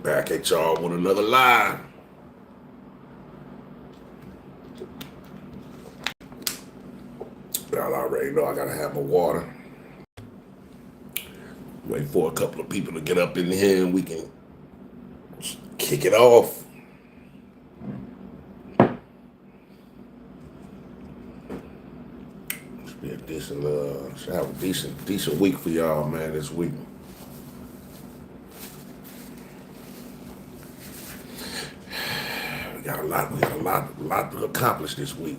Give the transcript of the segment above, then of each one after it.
Back at y'all with another live. Y'all already know I gotta have my water. Wait for a couple of people to get up in here and we can kick it off. Should be a decent, should have a decent week for y'all, man, this week. We got a lot to accomplish this week.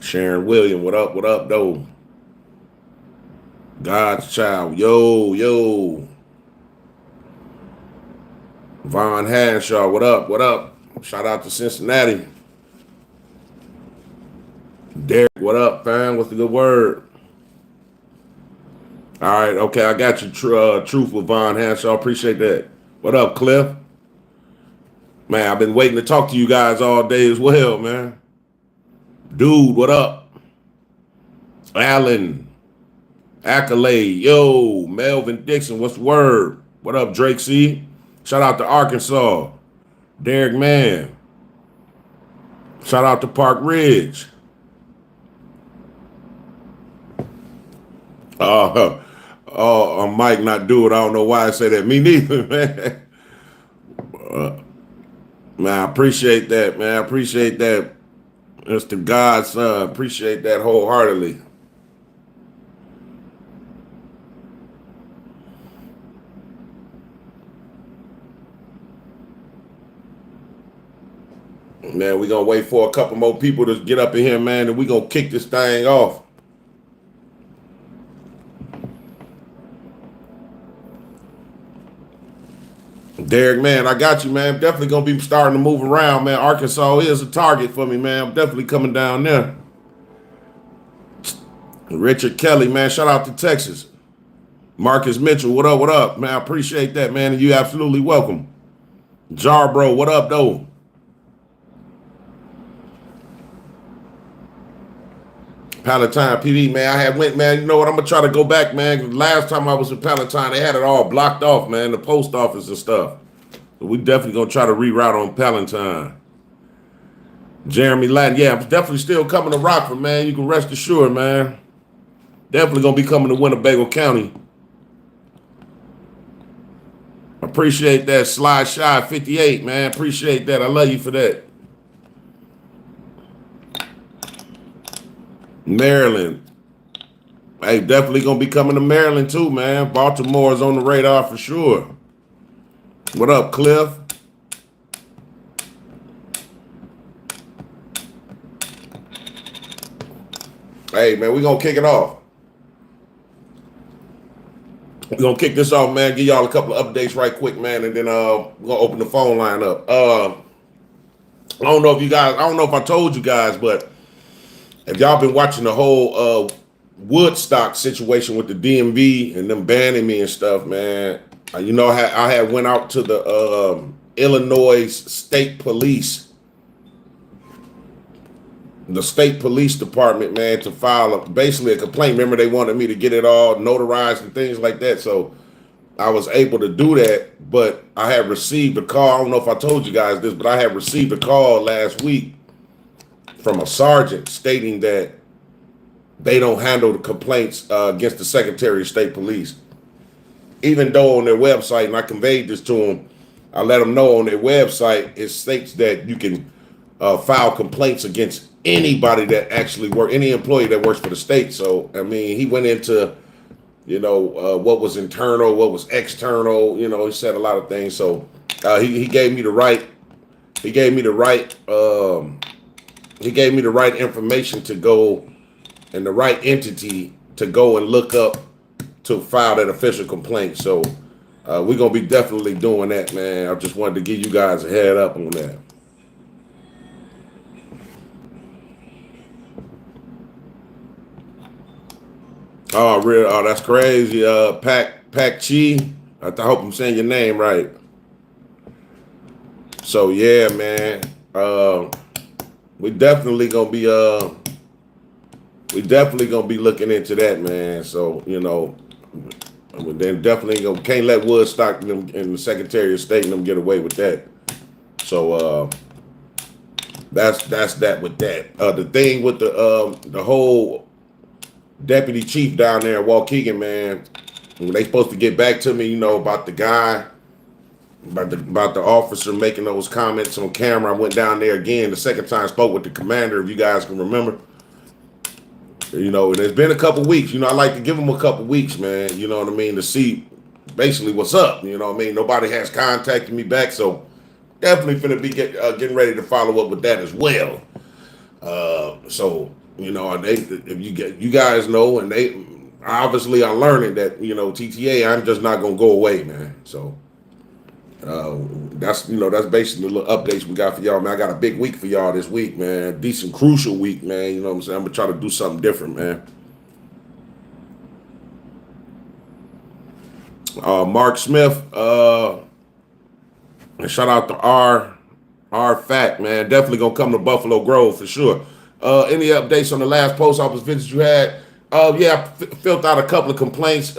Sharon William, what up, though? God's child, yo. Von Hanshaw, what up? Shout out to Cincinnati. Derek, what up, fam? What's the good word? All right, okay, I got you. Truth with Von Hanshaw, appreciate that. What up, Cliff? Man, I've been waiting to talk to you guys all day as well, man. Dude, what up? Alan, Accolade, yo, Melvin Dixon, what's the word? What up, Drake C? Shout out to Arkansas. Derek Mann. Shout out to Park Ridge. Mike not do it. I don't know why I say that. Me neither, man. Man, I appreciate that, man. I appreciate that. It's the God's son. Appreciate that wholeheartedly. Man, we're going to wait for a couple more people to get up in here, man, and we're going to kick this thing off. Derek, man, I got you, man. Definitely going to be starting to move around, man. Arkansas is a target for me, man. I'm definitely coming down there. Richard Kelly, man, shout out to Texas. Marcus Mitchell, what up, man? I appreciate that, man, and you absolutely welcome. Jarbro, what up, though? Palatine PD, man. I had went, man. You know what? I'm gonna try to go back, man. Last time I was in Palatine, they had it all blocked off, man. The post office and stuff. So we definitely gonna try to reroute on Palatine. Jeremy Latin, yeah, I'm definitely still coming to Rockford, man. You can rest assured, man. Definitely gonna be coming to Winnebago County. Appreciate that, Sly Shy 58, man. Appreciate that. I love you for that. Maryland. Hey, definitely gonna be coming to Maryland too, man. Baltimore is on the radar for sure. What up, Cliff? Hey, man, we're gonna kick it off. We're gonna kick this off, man. Give y'all a couple of updates right quick, man, and then we're gonna open the phone line up. I don't know if I told you guys, but if y'all been watching the whole Woodstock situation with the DMV and them banning me and stuff, man, you know, I had went out to the Illinois State Police, the State Police Department, man, to file basically a complaint. Remember, they wanted me to get it all notarized and things like that. So I was able to do that, but I had received a call. I don't know if I told you guys this, but I had received a call last week from a sergeant stating that they don't handle the complaints against the Secretary of State Police. Even though on their website, and I conveyed this to them, I let them know on their website, it states that you can file complaints against anybody that actually any employee that works for the state. So, I mean, he went into, you know, what was internal, what was external, you know, he said a lot of things. So he gave me the right, he gave me the right information to go and the right entity to go and look up to file that official complaint. So we're going to be definitely doing that, man. I just wanted to give you guys a head up on that. Oh, real? Oh, that's crazy. Pac Chi. I hope I'm saying your name right. So yeah, man. We definitely gonna be looking into that, man. So, you know, I mean, they definitely can't let Woodstock and the Secretary of State and them get away with that. So that's that with that. The thing with the whole deputy chief down there in Waukegan, man, when they supposed to get back to me, about the guy, about the officer making those comments on camera. I went down there again the second time, spoke with the commander, if you guys can remember. And it's been a couple weeks. I like to give them a couple weeks, man. You know what I mean, to see basically what's up. You know what I mean. Nobody has contacted me back, so definitely finna be getting ready to follow up with that as well. So if you guys know, and they obviously are learning that TTA, I'm just not gonna go away, man. So that's basically the little updates we got for y'all, man. I got a big week for y'all this week, man. Decent, crucial week, man. You know what I'm saying? I'm gonna try to do something different, man. Mark Smith, and shout out to R Fact, man. Definitely gonna come to Buffalo Grove for sure. Any updates on the last post office visit you had? Yeah, I filled out a couple of complaints.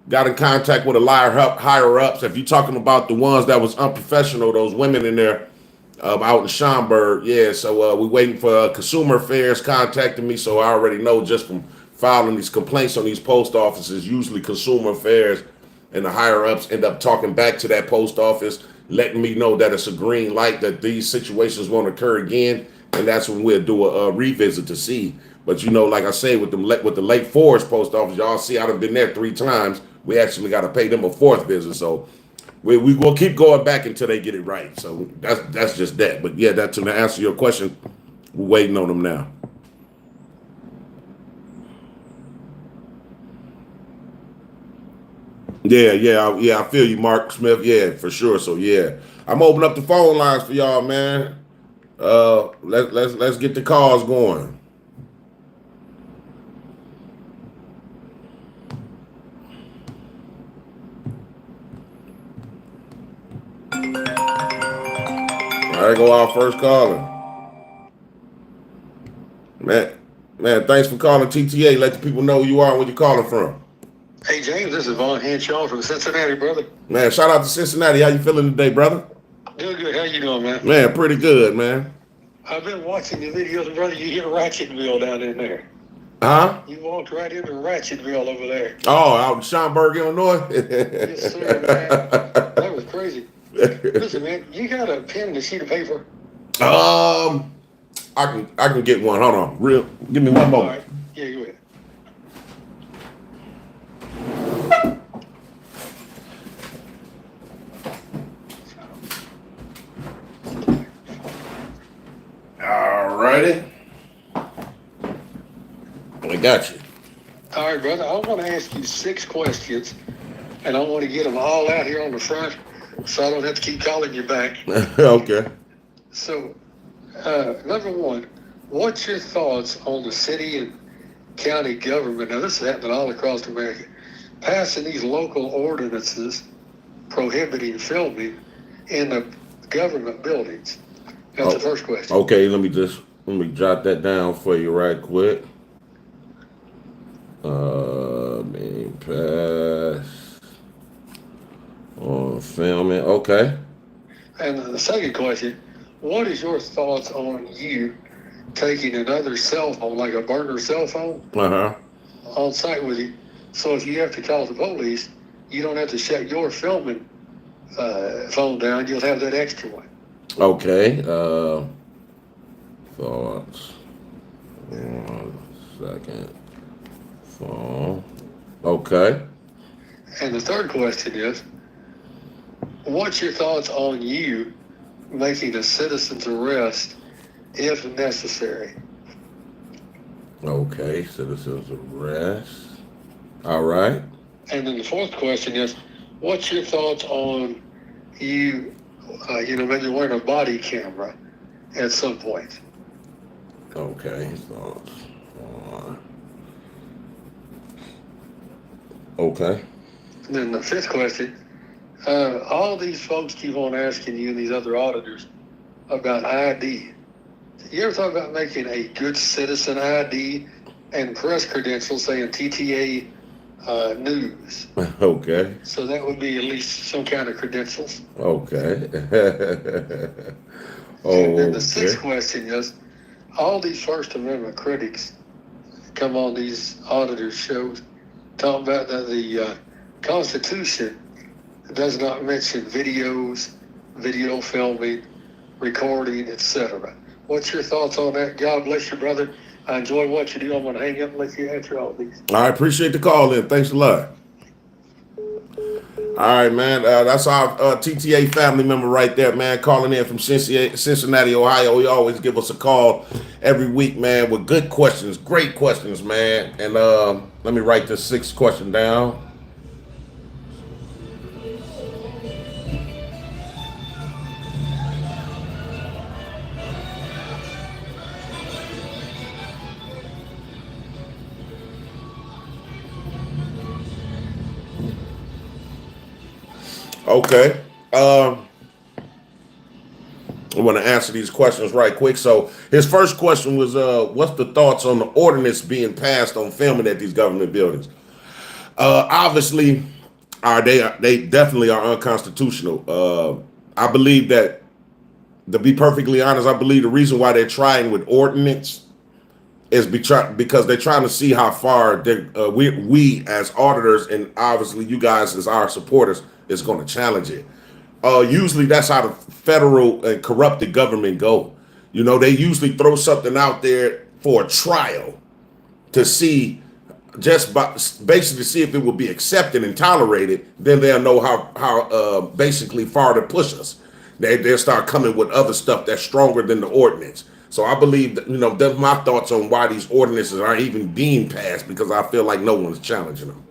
Got in contact with a higher ups. If you're talking about the ones that was unprofessional, those women in there out in Schaumburg, yeah. So we're waiting for Consumer Affairs contacting me. So I already know just from filing these complaints on these post offices, usually Consumer Affairs and the higher ups end up talking back to that post office, letting me know that it's a green light, that these situations won't occur again, and that's when we'll do a revisit to see. But like I say, with the Lake Forest post office, y'all see I've been there 3 times. We actually got to pay them a 4th visit, so we will keep going back until they get it right. So that's just that. But yeah, that's to answer your question. We're waiting on them now. Yeah. I feel you, Mark Smith. Yeah, for sure. So yeah, I'm opening up the phone lines for y'all, man. Let's get the calls going. All right, go our first caller. Man, thanks for calling TTA. Let the people know who you are and where you're calling from. Hey, James, this is Von Henshaw from Cincinnati, brother. Man, shout out to Cincinnati. How you feeling today, brother? Doing good. How you doing, man? Man, pretty good, man. I've been watching the videos, brother. You hit Ratchetville down in there. Huh? You walked right into Ratchetville over there. Oh, out in Schaumburg, Illinois? Yes, sir, man. That was crazy. Listen, man, you got a pen and a sheet of paper? I can get one. Hold on. Give me one moment. All right. Yeah, go ahead. All righty. I got you. All right, brother. I want to ask you 6 questions, and I want to get them all out here on the front so I don't have to keep calling you back. Okay. So, number 1, what's your thoughts on the city and county government? Now, this is happening all across America, passing these local ordinances prohibiting filming in the government buildings. That's the first question. Okay, let me jot that down for you right quick. Being passed on filming. Okay. And the second question, what is your thoughts on you taking another cell phone, like a burner cell phone, on site with you? So if you have to call the police, you don't have to shut your filming phone down. You'll have that extra one. Okay. Thoughts. 1 second. Phone. Okay. And the third question is, what's your thoughts on you making a citizen's arrest if necessary? Okay, citizen's arrest. All right. And then the fourth question is, what's your thoughts on you, maybe wearing a body camera at some point? Okay, thoughts on. Okay. And then the fifth question, all these folks keep on asking you and these other auditors about ID. You ever thought about making a good citizen ID and press credentials saying TTA news. Okay. So that would be at least some kind of credentials. Okay. And then Oh, the okay. sixth question is, all these First Amendment critics come on these auditor shows talking about that the Constitution does not mention videos, video filming, recording, etc. What's your thoughts on that? God bless you, brother. I enjoy what you do. I'm going to hang up and let you answer all these. I appreciate the call in. Thanks a lot. All right, man. That's our TTA family member right there, man, calling in from Cincinnati, Ohio. He always give us a call every week, man, with good questions, great questions, man. And let me write this sixth question down. Okay. I want to answer these questions right quick. So his first question was, what's the thoughts on the ordinance being passed on filming at these government buildings? Obviously, they definitely are unconstitutional. I believe that, to be perfectly honest, I believe the reason why they're trying with ordinance is because they're trying to see how far we as auditors, and obviously you guys as our supporters, is going to challenge it. Usually that's how the federal and corrupted government go. You know, they usually throw something out there for a trial to see, basically see if it will be accepted and tolerated. Then they'll know how basically far to push us. They'll start coming with other stuff that's stronger than the ordinance. So I believe that, that's my thoughts on why these ordinances aren't even being passed, because I feel like no one's challenging them.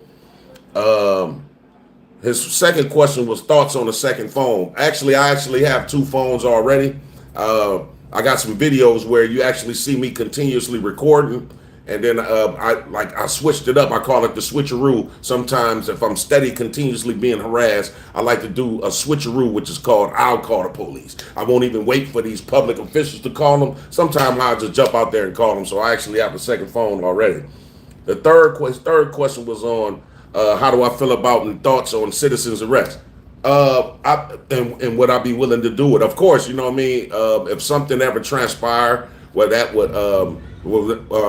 His second question was thoughts on the second phone. Actually, I have two phones already. I got some videos where you actually see me continuously recording, and then I switched it up. I call it the switcheroo. Sometimes if I'm steady continuously being harassed, I like to do a switcheroo, which is called I'll call the police. I won't even wait for these public officials to call them. Sometimes I'll just jump out there and call them. So I actually have a second phone already. The third question was on how do I feel about and thoughts on citizens arrest? And would I be willing to do it? Of course, you know what I mean. If something ever transpired where that would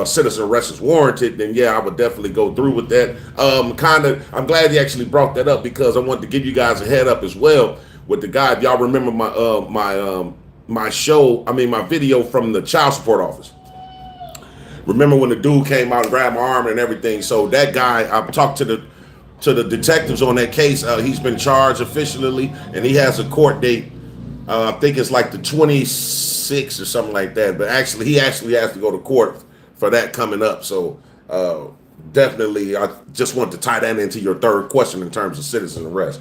citizen arrest is warranted, then yeah, I would definitely go through with that. I'm glad you actually brought that up, because I wanted to give you guys a head up as well with the guy. If y'all remember my show, my video from the child support office. Remember when the dude came out and grabbed my arm and everything? So that guy, I've talked to the detectives on that case. He's been charged officially, and he has a court date. I think it's like the 26th or something like that. But he actually has to go to court for that coming up. So definitely, I just want to tie that into your third question in terms of citizen arrest.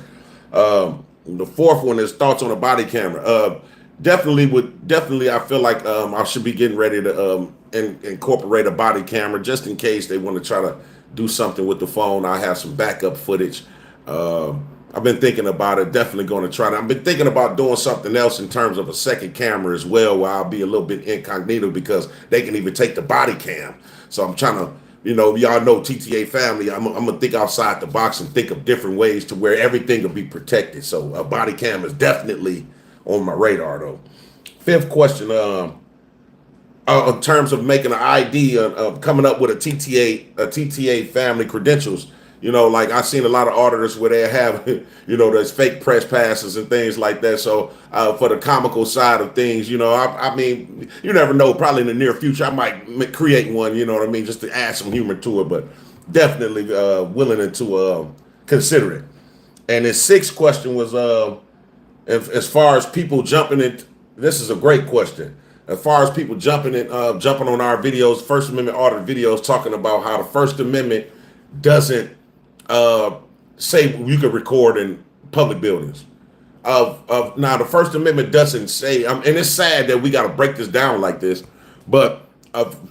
The fourth one is thoughts on a body camera. Definitely, I feel like I should be getting ready to incorporate a body camera, just in case they want to try to do something with the phone. I have some backup footage. I've been thinking about it. Definitely going to try to. I've been thinking about doing something else in terms of a second camera as well, where I'll be a little bit incognito, because they can even take the body cam. So I'm trying to, y'all know TTA family. I'm gonna think outside the box and think of different ways to where everything will be protected. So a body cam is definitely on my radar, though. Fifth question. In terms of making an ID, of coming up with a TTA family credentials, like I've seen a lot of auditors where they have, there's fake press passes and things like that. So for the comical side of things, you never know. Probably in the near future, I might create one. You know what I mean, just to add some humor to it. But definitely willing to consider it. And his sixth question was, as far as people jumping in. This is a great question. As far as people jumping on our videos, First Amendment audit videos, talking about how the First Amendment doesn't say you can record in public buildings. Now, the First Amendment doesn't say, and it's sad that we got to break this down like this, but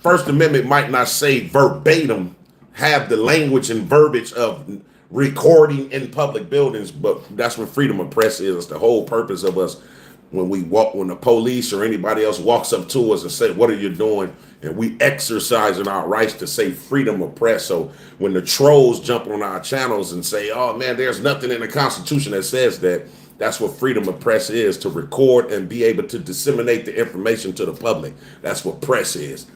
First Amendment might not say verbatim, have the language and verbiage of recording in public buildings, but that's what freedom of press is. It's the whole purpose of us when the police or anybody else walks up to us and say, "What are you doing?" And we exercising our rights to say freedom of press. So when the trolls jump on our channels and say, "Oh man, there's nothing in the Constitution that says that," that's what freedom of press is, to record and be able to disseminate the information to the public. That's what press is.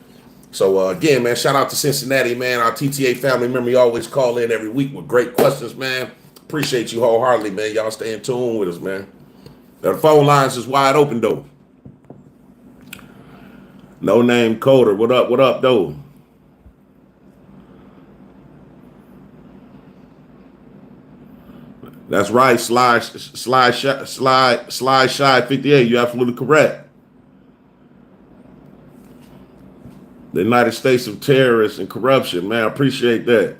So again, man, shout out to Cincinnati, man. Our TTA family member, you always call in every week with great questions, man. Appreciate you wholeheartedly, man. Y'all stay in tune with us, man. The phone lines is wide open, though. No name coder. What up? What up, though? That's right. Slide shy 58. You're absolutely correct. The United States of terrorists and corruption, man. I appreciate that.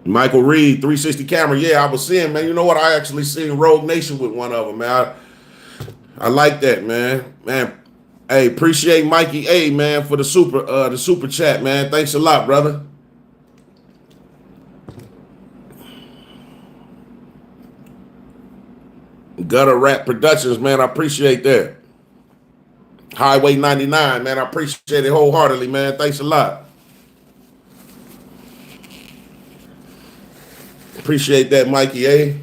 Michael Reed, 360 camera. Yeah, I was seeing, man. You know what? I actually seen Rogue Nation with one of them, man. I like that, man. Man, hey, appreciate Mikey A, man, for the super chat, man. Thanks a lot, brother. Gutter Rat Productions, man. I appreciate that. Highway 99, man. I appreciate it wholeheartedly, man. Thanks a lot. Appreciate that, Mikey A.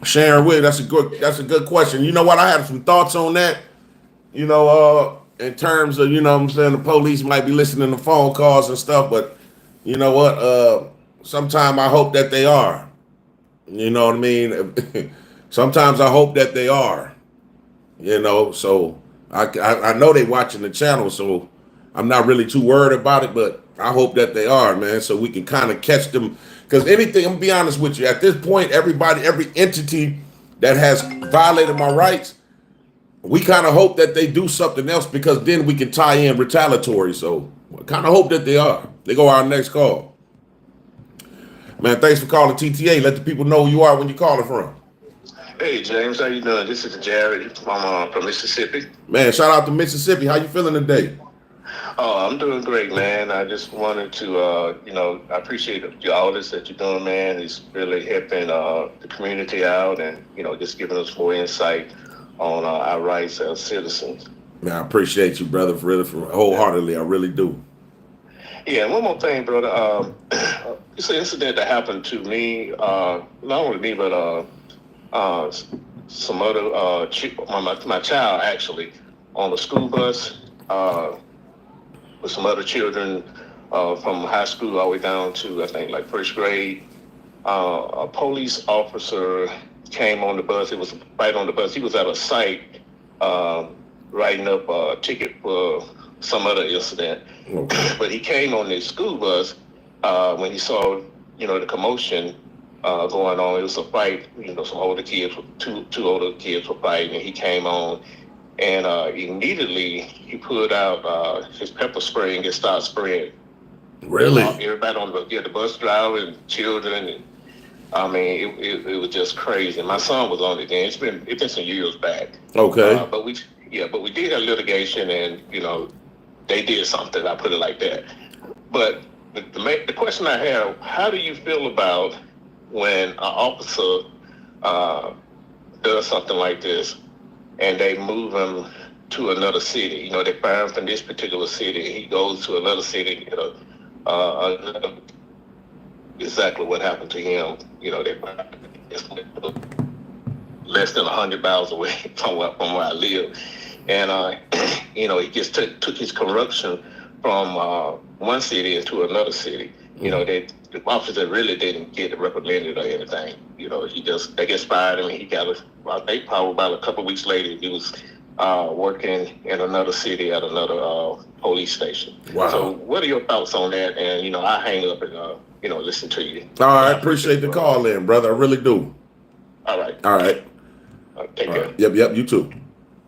Sharon Wick, that's a good question. You know what? I have some thoughts on that. You know, in terms of, you know what I'm saying, the police might be listening to phone calls and stuff, but you know what? Sometimes I hope that they are. You know what I mean? Sometimes I hope that they are. You know, so I know they watching the channel, so I'm not really too worried about it, but I hope that they are, man, so we can kind of catch them. Because anything, I'm gonna be honest with you, at this point, every entity that has violated my rights, we kind of hope that they do something else, because then we can tie in retaliatory. So I kind of hope that they are. They go our next call. Man, thanks for calling TTA. Let the people know who you are when you're calling from. Hey, James, how you doing? This is Jared from Mississippi. Man, shout out to Mississippi. How you feeling today? Oh, I'm doing great, man. I just wanted to, you know, I appreciate all this that you're doing, man. It's really helping the community out and, you know, just giving us more insight on our rights as citizens. Man, I appreciate you, brother, wholeheartedly. I really do. Yeah, and one more thing, brother. It's an incident that happened to me, not only me, but some other, my child actually, on the school bus with some other children from high school all the way down to, I think, like first grade. A police officer came on the bus. It was right on the bus. He was at a site writing up a ticket for some other incident. Okay. But he came on the school bus when he saw, you know, the commotion going on. It was a fight. You know, some older kids, two older kids were fighting, and he came on, and immediately he pulled out his pepper spray and just started spraying. Really? Everybody on the bus driver and children, and I mean, it was just crazy. My son was on it then. It's been some years back. Okay. But we did have litigation, and you know, they did something. I put it like that. But the question I have: how do you feel about when an officer does something like this, and they move him to another city? You know, they fire him from this particular city. He goes to another city. You know, exactly what happened to him. You know, they less than 100 miles away from where I live, and you know, he just took his corruption from one city into another city. You know, the officer really didn't get reprimanded or anything. You know, they just fired him, and he got I think probably about a couple of weeks later, he was working in another city at another police station. Wow. So what are your thoughts on that? And, you know, I hang up and, you know, listen to you. All right. Appreciate the call in, brother. I really do. All right. All right. Take All care. right. Yep. You too.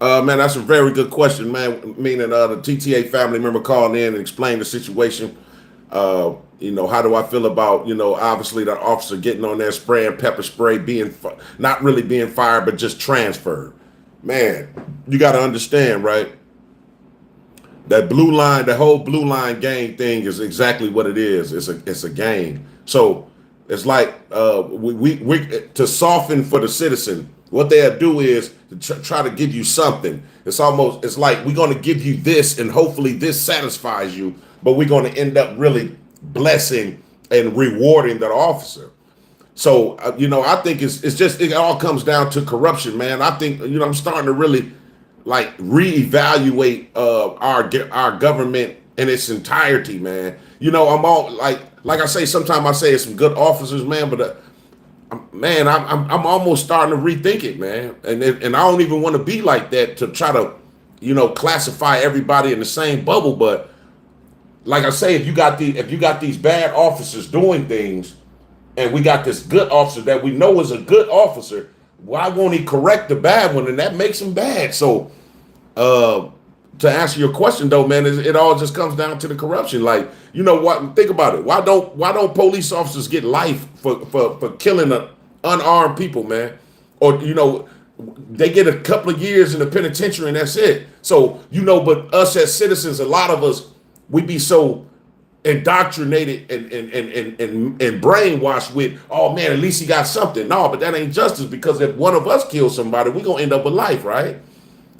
Man, that's a very good question, man. Meaning the TTA family member calling in and explained the situation. How do I feel about, obviously the officer getting on there spraying pepper spray, not really being fired, but just transferred. Man, you got to understand, right? That blue line, the whole blue line gang thing is exactly what it is. It's a game. So it's like we to soften for the citizen. What they'll do is to try to give you something. It's like we're going to give you this, and hopefully this satisfies you, but we're going to end up really blessing and rewarding that officer. So I think it all comes down to corruption, man. I think I'm starting to really like reevaluate our government in its entirety, man. I'm all like I say, sometimes I say it's some good officers, man, but man, I'm almost starting to rethink it, man. And I don't even want to be like that to try to classify everybody in the same bubble. But like I say, if you got these bad officers doing things, and we got this good officer that we know is a good officer, why won't he correct the bad one? And that makes him bad. So to answer your question though, man, it all just comes down to the corruption. Like, what? Think about it. Why don't police officers get life for killing unarmed people, man? Or they get a couple of years in the penitentiary and that's it. So but us as citizens, a lot of us, we be so indoctrinated and brainwashed with, oh man, at least he got something. No, but that ain't justice, because if one of us kills somebody, we're gonna end up with life, right?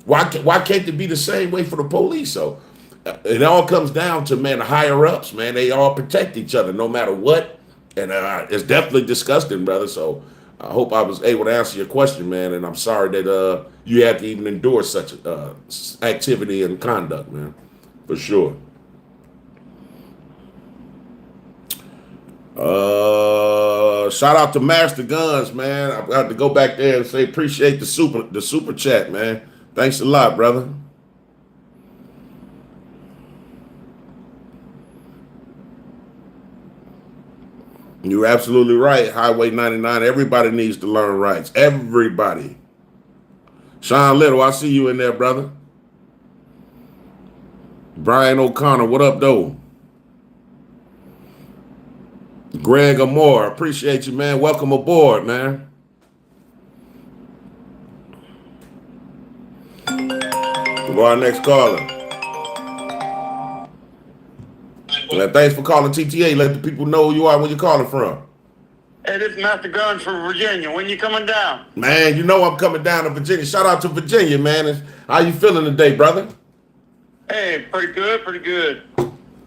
Why can't it be the same way for the police? So it all comes down to, man, the higher ups, man, they all protect each other no matter what. And it's definitely disgusting, brother. So I hope I was able to answer your question, man. And I'm sorry that you had to even endure such activity and conduct, man, for sure. Shout out to Master Guns, man. I've got to go back there and say appreciate the super chat, man. Thanks a lot, brother. You're absolutely right. Highway 99. Everybody needs to learn rights. Everybody. Sean Little, I see you in there, brother. Brian O'Connor, what up, though? Greg Amore, appreciate you, man. Welcome aboard, man. Go our next caller. Man, thanks for calling TTA. Let the people know who you are, where you're calling from. Hey, this is Master Guns from Virginia. When you coming down? Man, I'm coming down to Virginia. Shout out to Virginia, man. How you feeling today, brother? Hey, pretty good, pretty good.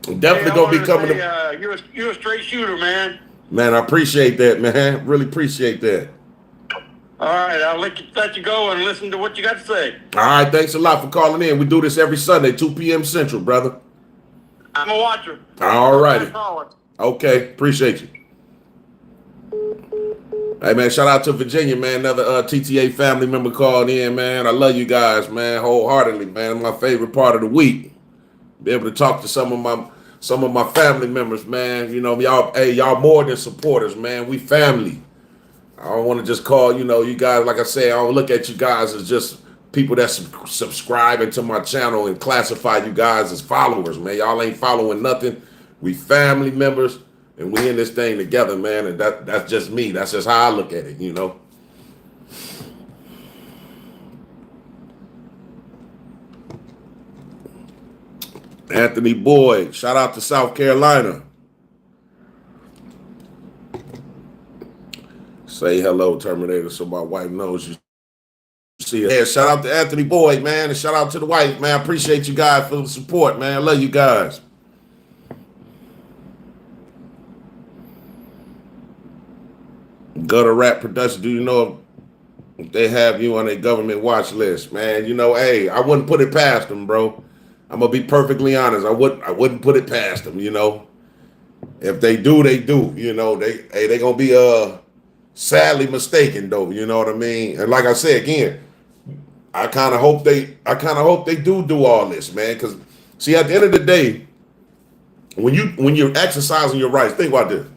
I'm definitely gonna be coming to. You're a straight shooter, man. Man, I appreciate that, man. Really appreciate that. All right, I'll let you go and listen to what you got to say. All right, thanks a lot for calling in. We do this every Sunday, 2 p.m. Central, brother. I'm a watcher. All righty. Okay, appreciate you. Hey, man, shout out to Virginia, man. Another TTA family member called in, man. I love you guys, man, wholeheartedly, man. My favorite part of the week. Be able to talk to some of my family members, man. Y'all more than supporters, man. We family. I don't want to just call, you guys, like I say, I don't look at you guys as just people that subscribing to my channel and classify you guys as followers, man. Y'all ain't following nothing. We family members, and we in this thing together, man. And that's just me. That's just how I look at it, Anthony Boyd, shout out to South Carolina. Say hello, Terminator, so my wife knows you see it. Yeah, shout out to Anthony Boyd, man, and shout out to the wife, man. I appreciate you guys for the support, man. I love you guys. Gutter Rap Production, do you know if they have you on a government watch list, man? Hey, I wouldn't put it past them, bro. I'm gonna be perfectly honest. I wouldn't put it past them, If they do, they do. They gonna be sadly mistaken though, you know what I mean? And like I say again, I kind of hope they do all this, man. Because see, at the end of the day, when you're exercising your rights, think about this.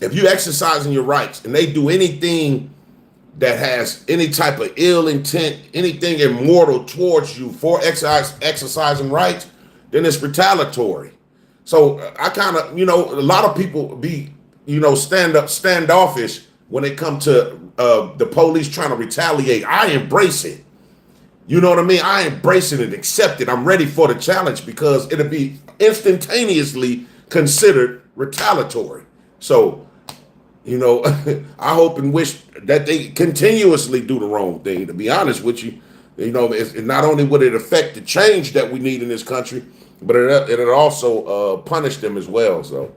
If you're exercising your rights and they do anything that has any type of ill intent, anything immoral towards you for exercising rights, then it's retaliatory. So I kind of, a lot of people be, standoffish when it come to the police trying to retaliate. I embrace it. You know what I mean? I embrace it and accept it. I'm ready for the challenge because it'll be instantaneously considered retaliatory. So, I hope and wish that they continuously do the wrong thing. To be honest with you, it's not only would it affect the change that we need in this country, but it'll also punish them as well. So.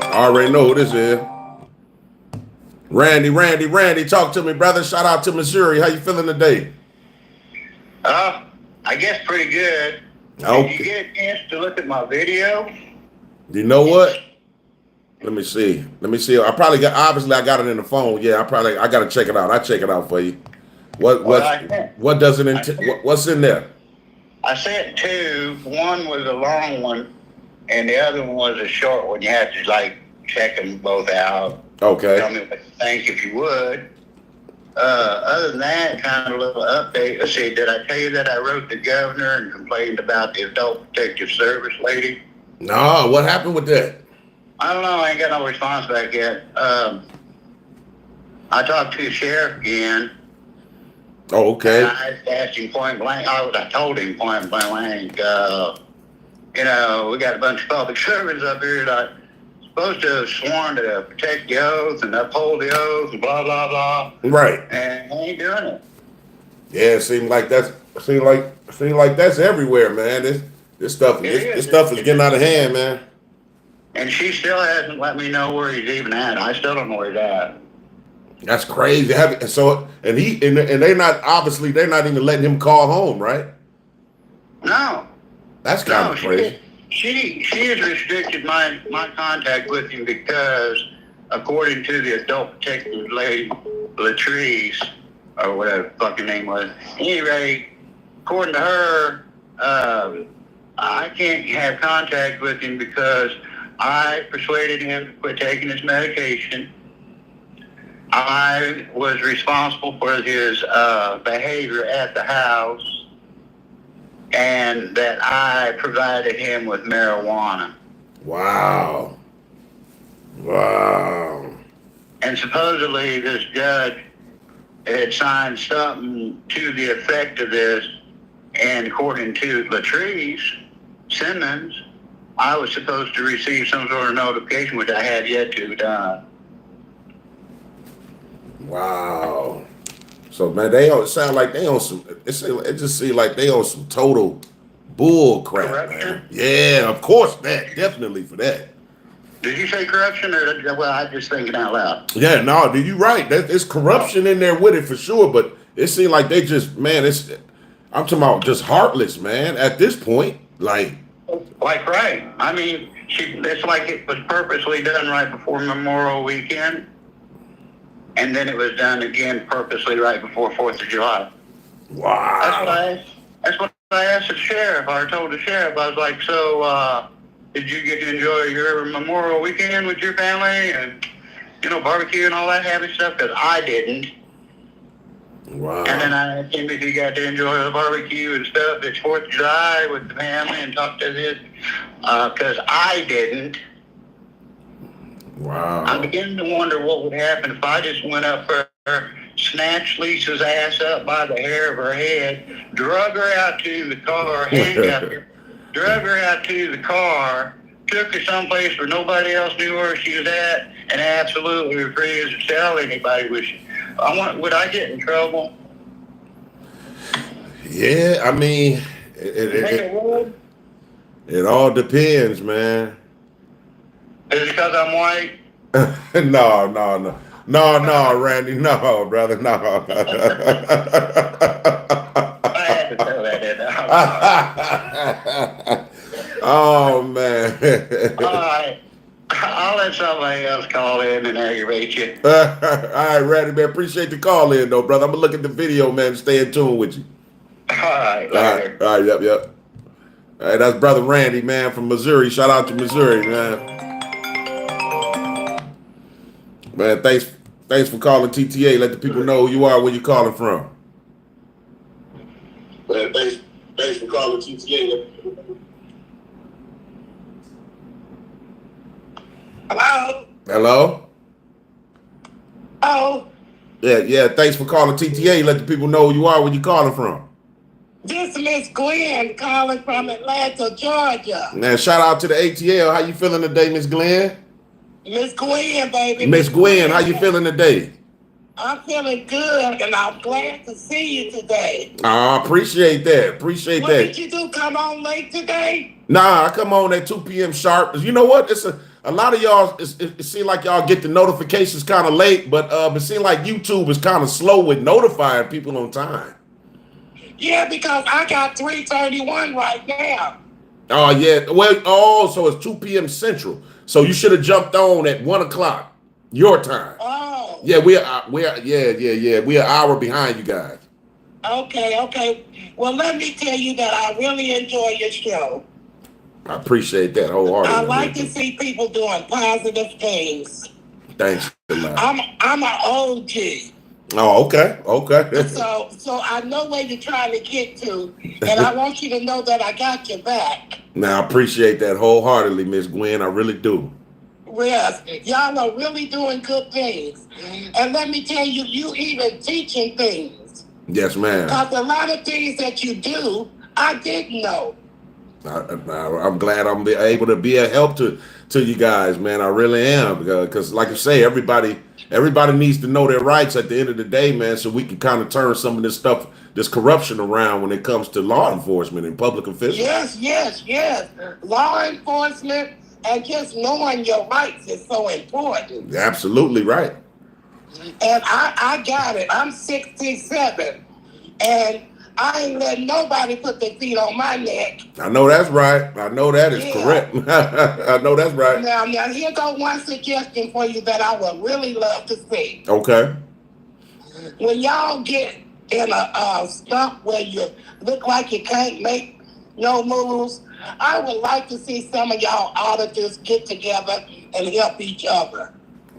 I already know who this is. Randy, talk to me, brother. Shout out to Missouri. How you feeling today? I guess pretty good. Okay. Did you get a chance to look at my video? You know what? Let me see. I probably obviously I got it in the phone. Yeah, I got to check it out. I'll check it out for you. What does it what's in there? I sent two. One was a long one, and the other one was a short one. You had to check them both out. Okay. Tell me what you think if you would. Other than that, kind of a little update. Let's see, did I tell you that I wrote the governor and complained about the Adult Protective Service lady? No, what happened with that? I don't know. I ain't got no response back yet. I talked to the sheriff again. Oh, okay. And I asked him point blank. I told him point blank. We got a bunch of public servants up here that supposed to have sworn to protect the oath and uphold the oath and blah blah blah. Right. And they ain't doing it. Yeah, it seems like that's everywhere, man. This stuff is getting out of hand, man. And she still hasn't let me know where he's even at. I still don't know where he's at. That's crazy. They're not even letting him call home, right? No. That's kind of crazy. She has restricted my contact with him because, according to the Adult Protective lady, Latrice, or whatever the fucking name was, at any rate, according to her, I can't have contact with him because I persuaded him to quit taking his medication. I was responsible for his behavior at the house, and that I provided him with marijuana. Wow. And supposedly this judge had signed something to the effect of this, and according to Latrice Simmons, I was supposed to receive some sort of notification, which I have yet to have done. Wow. So man, they sound like they on some. It just seems like they on some total bull crap, Corruption? man. Yeah, of course, definitely for that. Did you say corruption, or well, I'm just thinking out loud? Yeah, no, you're right. There's corruption in there with it for sure, but it seems like they just, man, I'm talking about just heartless, man. At this point, right. I mean, it's like it was purposely done right before Memorial Weekend. And then it was done again purposely right before 4th of July. Wow. That's what I asked the sheriff. I told the sheriff, I was like, so did you get to enjoy your Memorial Weekend with your family and, barbecue and all that happy stuff? Because I didn't. Wow. And then I asked him if he got to enjoy the barbecue and stuff. It's 4th of July with the family and talk to this. Because I didn't. Wow. I'm beginning to wonder what would happen if I just went up there, snatched Lisa's ass up by the hair of her head, drug her out to the car, handcuffed her, drug her out to the car, took her someplace where nobody else knew where she was at, and absolutely refused to tell anybody. Would I get in trouble? Yeah, I mean, it all depends, man. Is it because I'm white? No, Randy, no, brother, no. I had to throw that in. Oh man. All right. I'll let somebody else call in and aggravate you. All right, Randy, man. Appreciate the call in, though, brother. I'm gonna look at the video, man, and stay in tune with you. All right. All right, yep. All right, that's brother Randy, man, from Missouri. Shout out to Missouri, man. Man, thanks for calling TTA. Let the people know who you are, where you calling from. Man, thanks for calling TTA. Hello? Hello? Oh, Yeah, thanks for calling TTA. Let the people know who you are, where you calling from. this is Miss Gwen calling from Atlanta, Georgia. Man, shout out to the ATL. How you feeling today, Miss Glenn? Miss Gwen, baby. Miss Gwen, how you feeling today? I'm feeling good, and I'm glad to see you today. I appreciate that. Appreciate What that. did you do? Come on late today? Nah, I come on at 2 p.m. sharp. You know what? It's a lot of y'all, it seems like y'all get the notifications kind of late, but it seems like YouTube is kind of slow with notifying people on time. Yeah, because I got 331 right now. Oh, yeah. Well, so it's 2 p.m. Central. So you should have jumped on at 1 o'clock your time. Oh. Yeah, we're an hour behind you guys. Okay. Well, let me tell you that I really enjoy your show. I appreciate that wholeheartedly. I like to see people doing positive things. Thanks a lot. I'm an OG. Oh, okay. So I know where you're trying to get to, and I want you to know that I got your back. Now, I appreciate that wholeheartedly, Miss Gwen. I really do. Yes, y'all are really doing good things. And let me tell you, you even teaching things. Yes, ma'am. Because a lot of things that you do, I didn't know. I'm glad I'm able to be a help to you guys, man. I really am, because like I say, everybody needs to know their rights at the end of the day, man, so we can kind of turn some of this stuff, this corruption around when it comes to law enforcement and public officials. Yes. Law enforcement and just knowing your rights is so important. You're absolutely right. And I got it. I'm 67, and I ain't letting nobody put their feet on my neck. I know that's right. I know that is correct. I know that's right. Now, here go one suggestion for you that I would really love to see. Okay. When y'all get in a stuff where you look like you can't make no moves, I would like to see some of y'all auditors get together and help each other.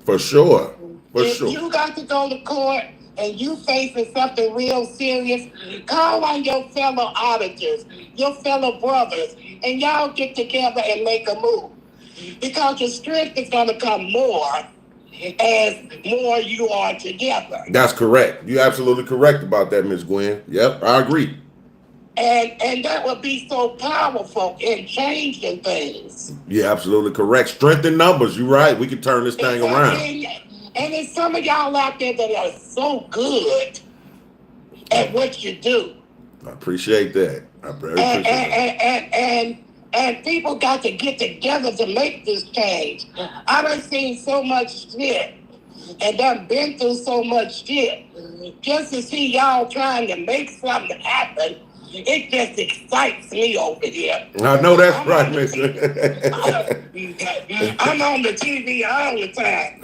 For sure. If you got to go to court and you facing something real serious, call on your fellow auditors, your fellow brothers, and y'all get together and make a move. Because your strength is going to come more as more you are together. That's correct. You're absolutely correct about that, Ms. Gwen. Yep, I agree. And that would be so powerful in changing things. You're absolutely correct. Strength in numbers. You're right. We can turn this thing around. And there's some of y'all out there that are so good at what you do. I appreciate that. I very appreciate that. And people got to get together to make this change. I done seen so much shit and done been through so much shit. Just to see y'all trying to make something happen, it just excites me over here. I know that's right, Mister. I'm on the TV all the time.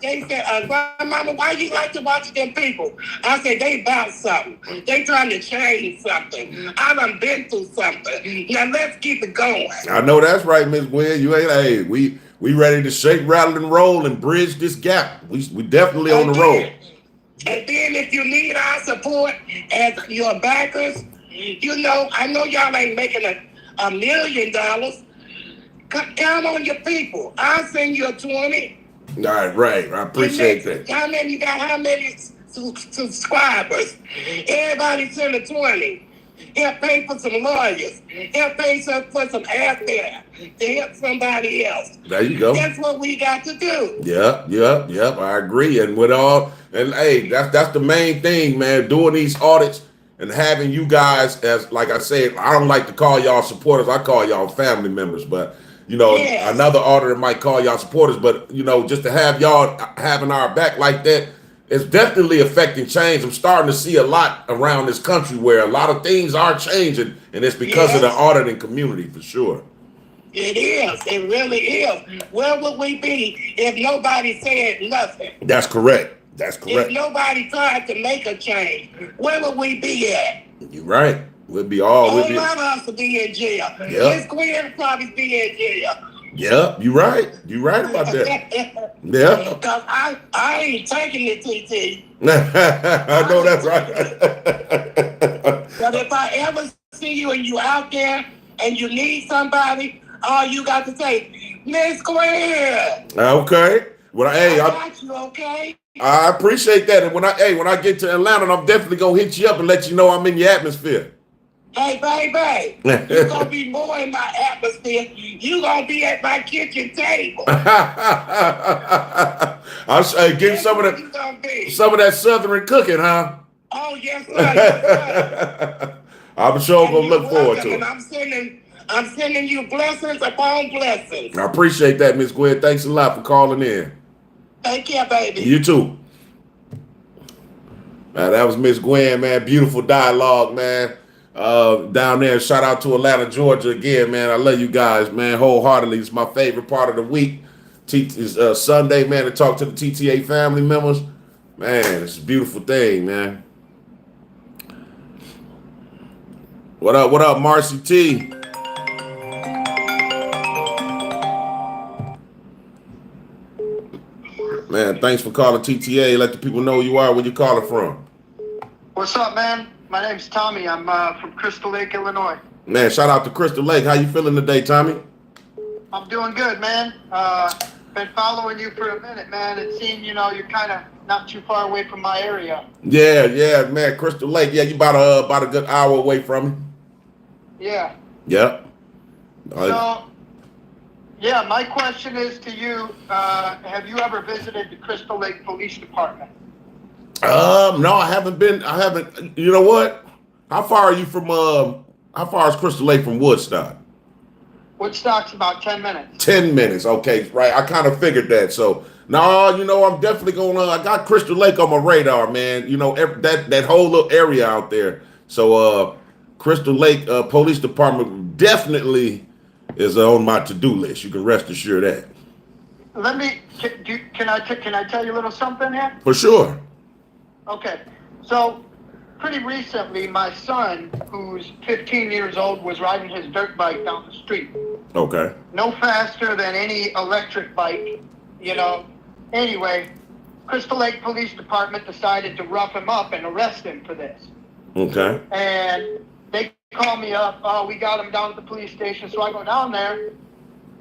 They said, Mama, why you like to watch them people? I said, they about something. They trying to change something. I done been through something. Now let's keep it going. I know that's right, Miss Gwen. You ain't, hey, we ready to shake, rattle, and roll and bridge this gap. We definitely on the road. And then if you need our support as your backers, I know y'all ain't making $1 million. Count on your people. I'll send you a 20. All right. I appreciate that. How many subscribers? Everybody send a 20. Help pay for some lawyers. Help pay for some airfare to help somebody else. There you go. That's what we got to do. Yep. I agree. And hey, that's the main thing, man. Doing these audits and having you guys as, like I said, I don't like to call y'all supporters. I call y'all family members, but yes. Another auditor might call y'all supporters, but just to have y'all having our back like that, it's definitely affecting change. I'm starting to see a lot around this country where a lot of things are changing, and it's because of the auditing community, for sure. It is. It really is. Where would we be if nobody said nothing? That's correct. If nobody tried to make a change, where would we be at? You're right. We'll be a lot of us would be in jail. Yep. Miss Gwen would probably be in jail. Yeah, you're right. You're right about that. Yeah. Because I ain't taking it, TT. I know that's right. But if I ever see you and you out there and you need somebody, all you got to say, Miss Gwen. Okay. Well, hey, I got you, okay? I appreciate that. And when I get to Atlanta, I'm definitely gonna hit you up and let you know I'm in your atmosphere. Hey, baby, you're going to be more in my atmosphere. You're going to be at my kitchen table. I'll give That's some of where that you gonna be. some of that southern cooking, huh? Oh, yes, sir. Yes, sir. I'm sure And gonna you're look forward welcome, to and it. I'm sending you blessings upon blessings. I appreciate that, Miss Gwen. Thanks a lot for calling in. Take care, baby. You too. Man, that was Miss Gwen, man. Beautiful dialogue, man. Down there. Shout out to Atlanta, Georgia again, man. I love you guys, man, wholeheartedly. It's my favorite part of the week. Is Sunday, man, to talk to the TTA family members. Man, it's a beautiful thing, man. What up, Marcy T? Man, thanks for calling TTA. Let the people know who you are, where you calling from. What's up, man? My name's Tommy. I'm from Crystal Lake, Illinois. Man, shout out to Crystal Lake. How you feeling today, Tommy? I'm doing good, man. Been following you for a minute, man. It seemed, you're kind of not too far away from my area. Yeah, man. Crystal Lake. Yeah, you about a good hour away from me. Yeah. Yep. So, yeah, my question is to you, have you ever visited the Crystal Lake Police Department? No, I haven't. You know what? How far is Crystal Lake from Woodstock? Woodstock's about 10 minutes. 10 minutes. Okay, right. I kind of figured that. So, no, I'm definitely I got Crystal Lake on my radar, man. That whole little area out there. So, Crystal Lake Police Department definitely is on my to-do list. You can rest assured that. Can I tell you a little something here? For sure. Okay, so pretty recently, my son, who's 15 years old, was riding his dirt bike down the street. Okay. No faster than any electric bike, Anyway, Crystal Lake Police Department decided to rough him up and arrest him for this. Okay. And they called me up, oh, we got him down at the police station. So I go down there,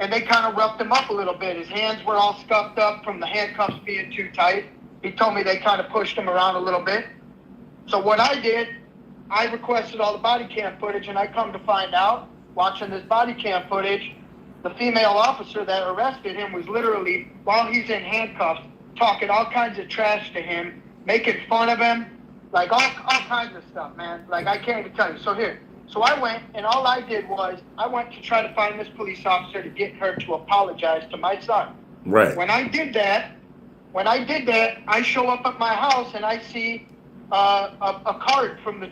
and they kind of roughed him up a little bit. His hands were all scuffed up from the handcuffs being too tight. He told me they kind of pushed him around a little bit. So what I did, I requested all the body cam footage, and I come to find out, watching this body cam footage, the female officer that arrested him was literally, while he's in handcuffs, talking all kinds of trash to him, making fun of him, like all kinds of stuff, man. Like, I can't even tell you. So I went, and all I did was, I went to try to find this police officer to get her to apologize to my son. Right. When I did that, I show up at my house and I see a card from the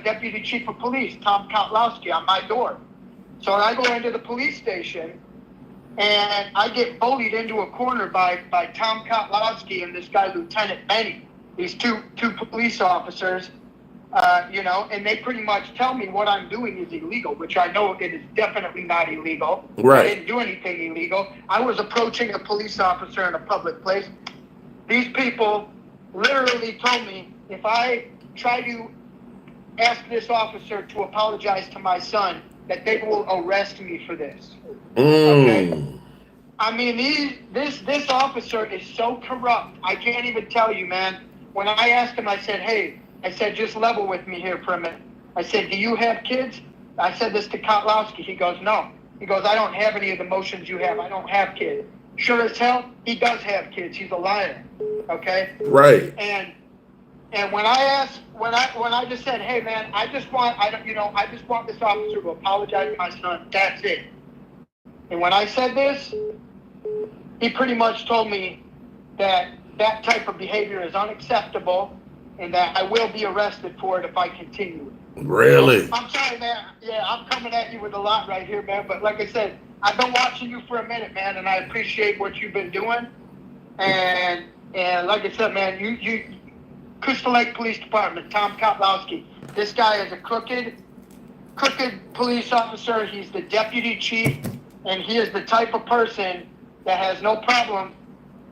deputy chief of police, Tom Kotlowski, on my door. So I go into the police station and I get bullied into a corner by Tom Kotlowski and this guy, Lieutenant Benny. These two police officers, and they pretty much tell me what I'm doing is illegal, which I know it is definitely not illegal. Right. I didn't do anything illegal. I was approaching a police officer in a public place. These people literally told me if I try to ask this officer to apologize to my son, that they will arrest me for this. Okay? I mean, this officer is so corrupt. I can't even tell you, man. When I asked him, I said, just level with me here for a minute. I said, do you have kids? I said this to Kotlowski. He goes, no. He goes, I don't have any of the emotions you have. I don't have kids. Sure as hell, he does have kids. He's a liar. Okay? Right. And when I just said, hey man, I just want this officer to apologize to my son. That's it. And when I said this, he pretty much told me that type of behavior is unacceptable and that I will be arrested for it if I continue. Really? I'm sorry, man. Yeah, I'm coming at you with a lot right here, man. But like I said, I've been watching you for a minute, man, and I appreciate what you've been doing. And like I said, man, you Crystal Lake Police Department, Tom Kotlowski. This guy is a crooked police officer. He's the deputy chief. And he is the type of person that has no problem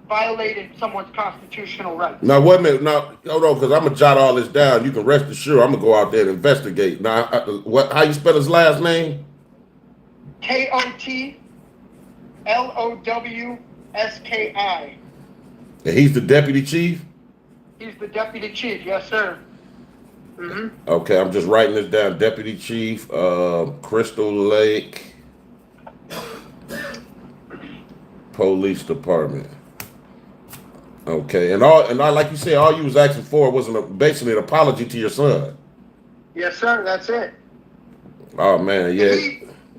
violating someone's constitutional rights. Now, wait a minute. Now, hold on, because I'm going to jot all this down. You can rest assured I'm going to go out there and investigate. Now, how you spell his last name? Kotlowski. And he's the deputy chief? He's the deputy chief, yes, sir. Mm-hmm. Okay, I'm just writing this down. Deputy chief, Crystal Lake Police Department. Okay, and like you said, all you was asking for was basically an apology to your son. Yes, sir, that's it. Oh man, yeah.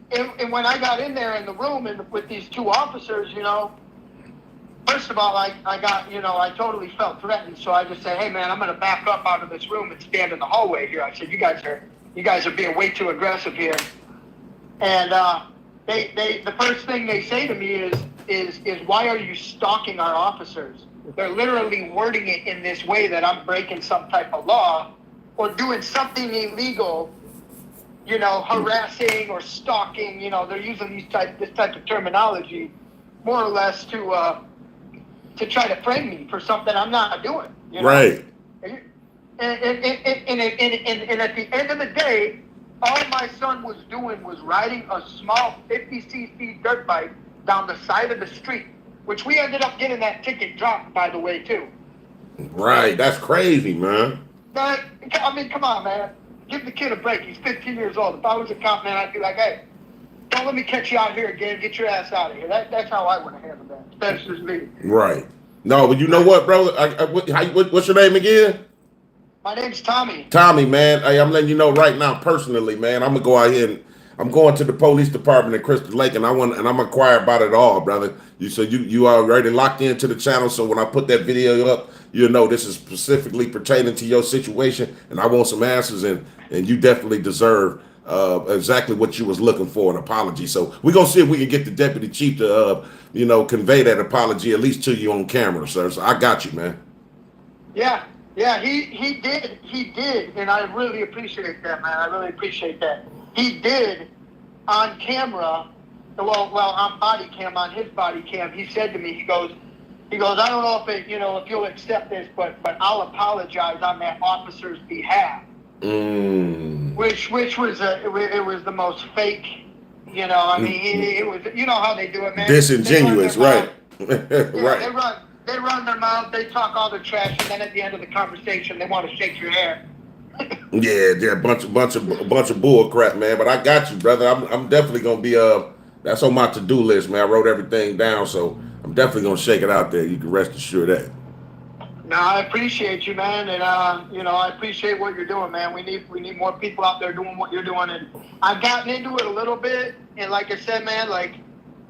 And when I got in there in the room and with these two officers, first of all, I got, I totally felt threatened. So I just said, hey man, I'm going to back up out of this room and stand in the hallway here. I said, you guys are being way too aggressive here. And the first thing they say to me is why are you stalking our officers? They're literally wording it in this way that I'm breaking some type of law or doing something illegal, harassing or stalking. They're using this type of terminology more or less to try to frame me for something I'm not doing. Right. And at the end of the day, all my son was doing was riding a small 50cc dirt bike down the side of the street, which we ended up getting that ticket dropped, by the way, too. Right. That's crazy, man. But, I mean, come on, man. Give the kid a break. He's 15 years old. If I was a cop, man, I'd be like, hey, don't let me catch you out here again. Get your ass out of here. That's how I would have handled that. That's just me. Right. No, but you know what, brother? What's your name again? My name's Tommy. Tommy, man. Hey, I'm letting you know right now, personally, man. I'm gonna go out here and I'm going to the police department in Crystal Lake, and I'm inquiring about it all, brother. You are already locked into the channel, so when I put that video up, you'll know this is specifically pertaining to your situation, and I want some answers, and you definitely deserve exactly what you was looking for, an apology. So we're gonna see if we can get the deputy chief to convey that apology at least to you on camera, sir. So I got you, man. Yeah, he did, and I really appreciate that, man. I really appreciate that. He did on camera, well, on body cam, on his body cam. He said to me, he goes, I don't know if you'll accept this, but I'll apologize on that officer's behalf. Which was it was the most fake, I mean, it was, how they do it, man. Disingenuous, right? Right. They run their mouth, they talk all their trash, and then at the end of the conversation, they want to shake your hand. Yeah, they're a bunch of bull crap, man. But I got you, brother. I'm definitely gonna be that's on my to-do list, man. I wrote everything down, so I'm definitely gonna shake it out there. You can rest assured that. No, I appreciate you, man, and I appreciate what you're doing, man. We need more people out there doing what you're doing, and I've gotten into it a little bit, and like I said, man, like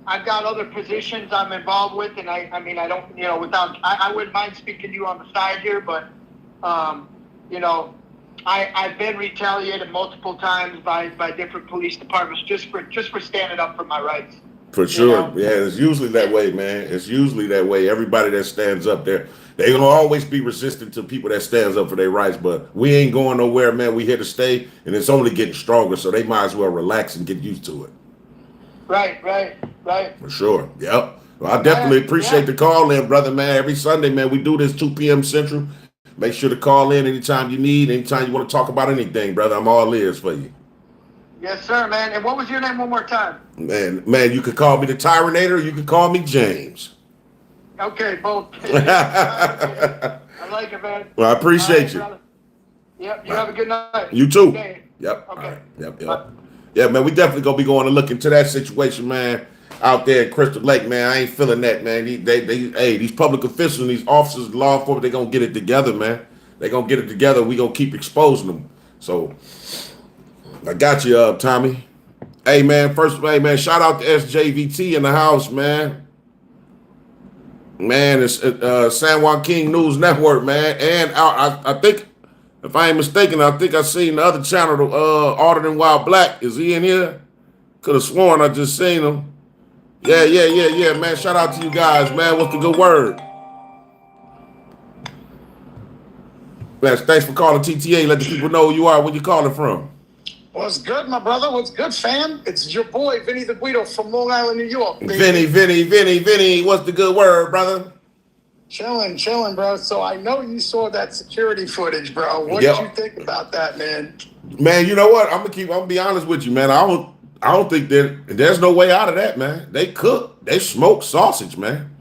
I've got other positions I'm involved with, and I mean I don't, I wouldn't mind speaking to you on the side here, but I've been retaliated multiple times by different police departments just for standing up for my rights. For sure. Yeah, it's usually that way, man. It's usually that way. Everybody that stands up there, they're gonna always be resistant to people that stands up for their rights, but we ain't going nowhere, man. We here to stay, and it's only getting stronger, so they might as well relax and get used to it. Right. For sure. Yep. Well, I definitely appreciate the call in, brother, man. Every Sunday, man, we do this 2 p.m. Central. Make sure to call in anytime you need, anytime you want to talk about anything, brother. I'm all ears for you. Yes, sir, man. And what was your name one more time? Man, you could call me the Tyranator, or you could call me James. Okay, both. I like it, man. Well, I appreciate you. Brother. Yep, you have a good night. You too. Okay. Yep. Okay. All right. Yep. Yeah, man, we definitely gonna be going to look into that situation, man. Out there in Crystal Lake, man, I ain't feeling that, man. These public officials and these officers, law enforcement, they gonna get it together, man. They gonna get it together. We gonna keep exposing them. So, I got you, Tommy. Hey, man. First, shout out to SJVT in the house, man. Man, it's San Joaquin News Network, man. And I think, if I ain't mistaken, I think I seen the other channel, Order Than Wild Black. Is he in here? Could have sworn I just seen him. Yeah, man. Shout out to you guys, man. What's the good word? Man, thanks for calling TTA. Let the people know who you are, where you calling from. What's good, my brother? What's good, fam? It's your boy, Vinny the Guido from Long Island, New York. Baby. Vinny, what's the good word, brother? Chilling, bro. So I know you saw that security footage, bro. What Yep. did you think about that, man? Man, you know what? I'm gonna be honest with you, man. I don't think there's no way out of that, man. They smoke sausage, man.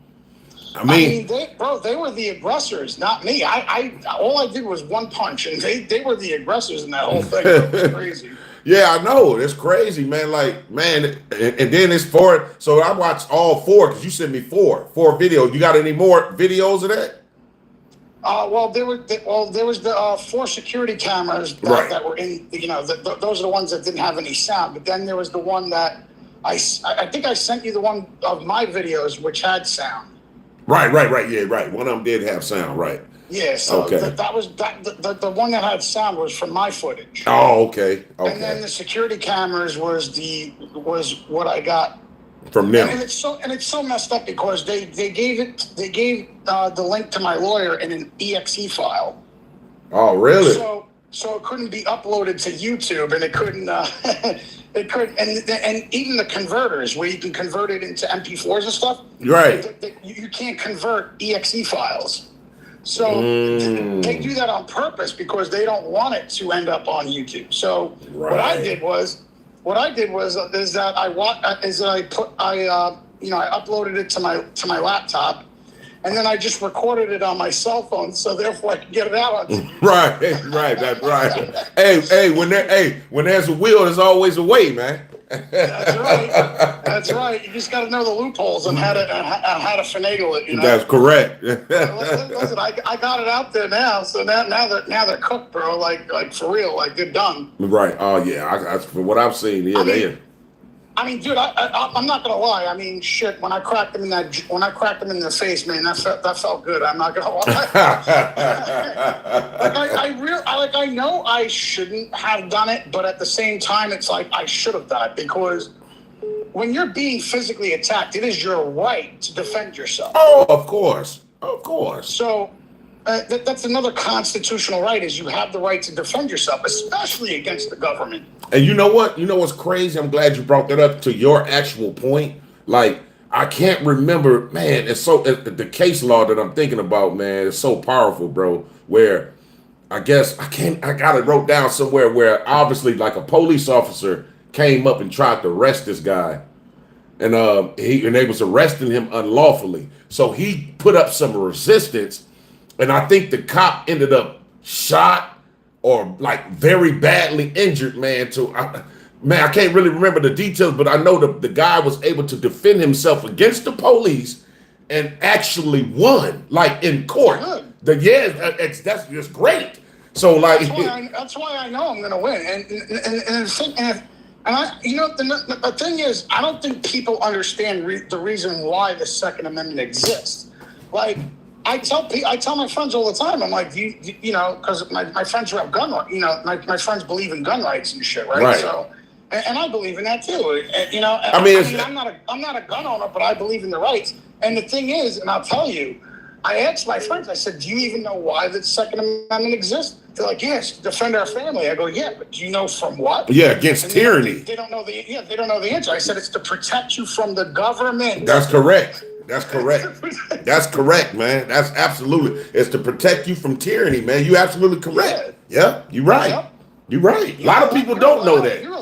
I mean they were the aggressors, not me. I all I did was one punch, and they were the aggressors in that whole thing. It was crazy. yeah, I know. It's crazy, man. Like, man, and then it's four. So I watched all four because you sent me four videos. You got any more videos of that? There was the 4 security cameras that were in. Those are the ones that didn't have any sound. But then there was the one that I think I sent you the one of my videos which had sound. Right. Yeah, right. One of them did have sound, right? Yeah. So okay. The one that had sound was from my footage. Oh, okay. And then the security cameras was what I got from them. And it's so messed up because they gave the link to my lawyer in an exe file. Oh, really? So it couldn't be uploaded to YouTube, and it couldn't. It could, and even the converters where you can convert it into MP4s and stuff. Right. You can't convert exe files. So they do that on purpose because they don't want it to end up on YouTube. So what I did was I uploaded it to my laptop, and then I just recorded it on my cell phone, so therefore I could get it out on TV. Right. That's right. hey, when there's a will, there's always a way, man. That's right. You just got to know the loopholes and how to finagle it. That's correct. Listen, I got it out there now, so now they're cooked, bro. Like for real, like they're done. Right. Oh yeah. From what I've seen, I mean, dude, I'm not gonna lie. I mean, shit. When I cracked them in the face, man, that felt good. I'm not gonna lie. I know I shouldn't have done it, but at the same time, it's like I should have done it because when you're being physically attacked, it is your right to defend yourself. Oh, of course. So that's another constitutional right: is you have the right to defend yourself, especially against the government. And you know what? You know what's crazy? I'm glad you brought that up to your actual point. Like, I can't remember, man. The case law that I'm thinking about, man, is so powerful, bro. Where I got it wrote down somewhere where obviously like a police officer came up and tried to arrest this guy. And they was arresting him unlawfully. So he put up some resistance. And I think the cop ended up shot or like very badly injured, man. I can't really remember the details, but I know the guy was able to defend himself against the police and actually won, like in court. That's just great. So like that's why I know I'm gonna win. And the thing is, I don't think people understand the reason why the Second Amendment exists. Like, I tell my friends all the time. I'm like, because my friends who have gun rights, my friends believe in gun rights and shit, right? So, and I believe in that too. I'm not a gun owner, but I believe in the rights. And the thing is, and I'll tell you, I asked my friends. I said, "Do you even know why the Second Amendment exists?" They're like, "Yes, to defend our family." I go, "Yeah, but do you know from what?" Yeah, against tyranny. They don't know the answer. I said, "It's to protect you from the government." That's correct. That's correct, man. That's absolutely. It's to protect you from tyranny, man. You absolutely correct. Yeah, you're right. Yep. You're right. A lot of people don't know that. You're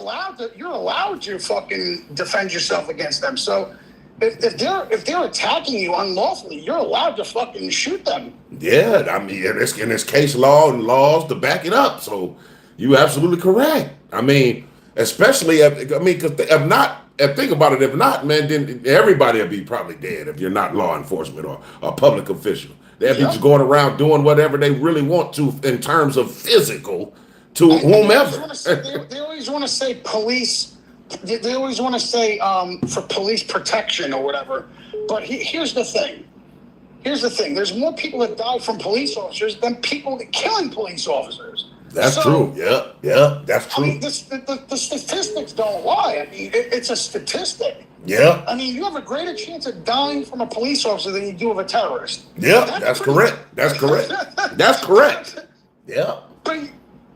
allowed to fucking defend yourself against them. So if they're attacking you unlawfully, you're allowed to fucking shoot them. Yeah, I mean, there's case law and laws to back it up. So you're absolutely correct. I mean, especially because if not. And think about it, if not, man, then everybody will be probably dead if you're not law enforcement or a public official. They'll be just going around doing whatever they really want to in terms of physical to whomever. They always want to say police. They always want to say for police protection or whatever. But here's the thing. There's more people that die from police officers than people killing police officers. That's true. Yeah, that's true. I mean, the statistics don't lie. I mean, it's a statistic. Yeah. I mean, you have a greater chance of dying from a police officer than you do of a terrorist. Yeah, that's correct. That's correct. Yeah. But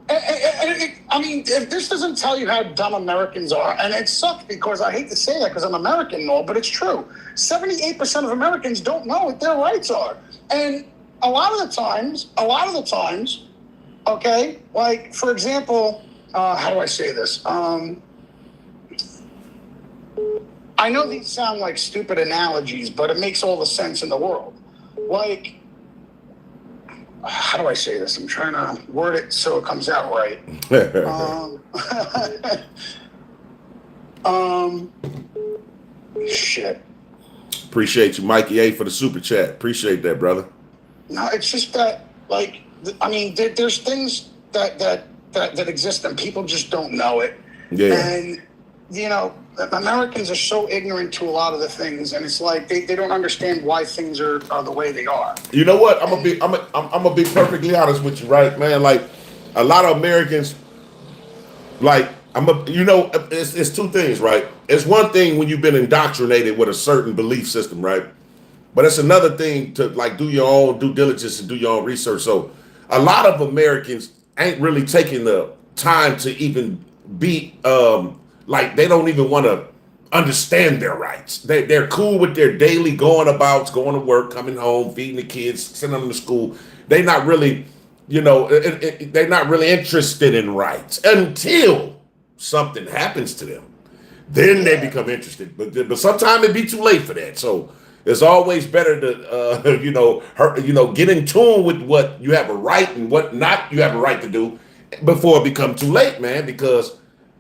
I I mean, if this doesn't tell you how dumb Americans are, and it sucks because I hate to say that because I'm American and all, but it's true. 78% of Americans don't know what their rights are. And a lot of the times, okay, like, for example, how do I say this? I know these sound like stupid analogies, but it makes all the sense in the world. Like, how do I say this? I'm trying to word it so it comes out right. Shit. Appreciate you, Mikey A, for the super chat. Appreciate that, brother. No, it's just that, like, I mean, there's things that exist and people just don't know it. Yeah. And, you know, Americans are so ignorant to a lot of the things, and it's like they don't understand why things are the way they are. You know what? I'm gonna be perfectly honest with you, right, man? Like, a lot of Americans, like, it's two things, right? It's one thing when you've been indoctrinated with a certain belief system, right? But it's another thing to, like, do your own due diligence and do your own research. So a lot of Americans ain't really taking the time to even be like, they don't even want to understand their rights. They're cool with their daily going to work, coming home, feeding the kids, sending them to school. They're not really, they're not really interested in rights until something happens to them. Then they become interested. But sometimes it be too late for that. So it's always better to, get in tune with what you have a right and what not you have a right to do before it become too late, man, because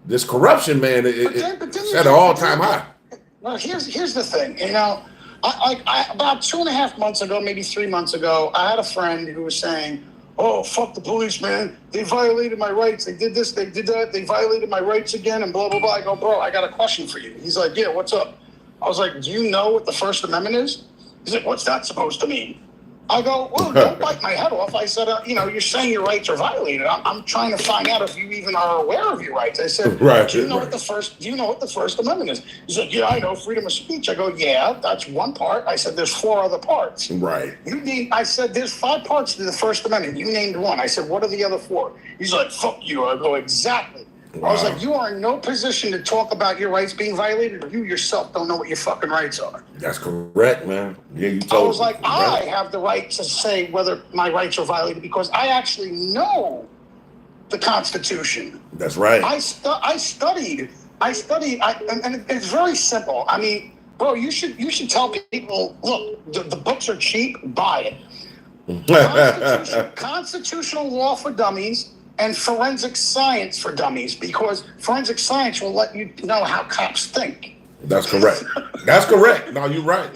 this corruption, man, it's at an all-time high. Well, here's the thing. I about 2.5 months ago, maybe 3 months ago, I had a friend who was saying, "Oh, fuck the police, man. They violated my rights. They did this, they did that. They violated my rights again, and blah, blah, blah." I go, "Bro, I got a question for you." He's like, "Yeah, what's up?" I was like, "Do you know what the First Amendment is?" He's like, "What's that supposed to mean?" I go, "Well, don't bite my head off." I said, you're saying your rights are violated. I'm trying to find out if you even are aware of your rights. I said, Right, do you know right. what the First Amendment is? He's like, "Yeah, I know, freedom of speech." I go, "Yeah, that's one part." I said, "There's 4 other parts." Right. I said, "There's 5 parts to the First Amendment. You named one." I said, "What are the other 4?" He's like, "Fuck you." I go, "Exactly." Wow. I was like, "You are in no position to talk about your rights being violated. You yourself don't know what your fucking rights are." That's correct, man. Yeah, you I told was me. like, I have the right to say whether my rights are violated because I actually know the Constitution. That's right. I studied, and it's very simple. I mean, bro, you should tell people, look, the books are cheap, buy it. Constitutional Law for Dummies and Forensic Science for Dummies, because forensic science will let you know how cops think. That's correct. That's correct. No, you're right.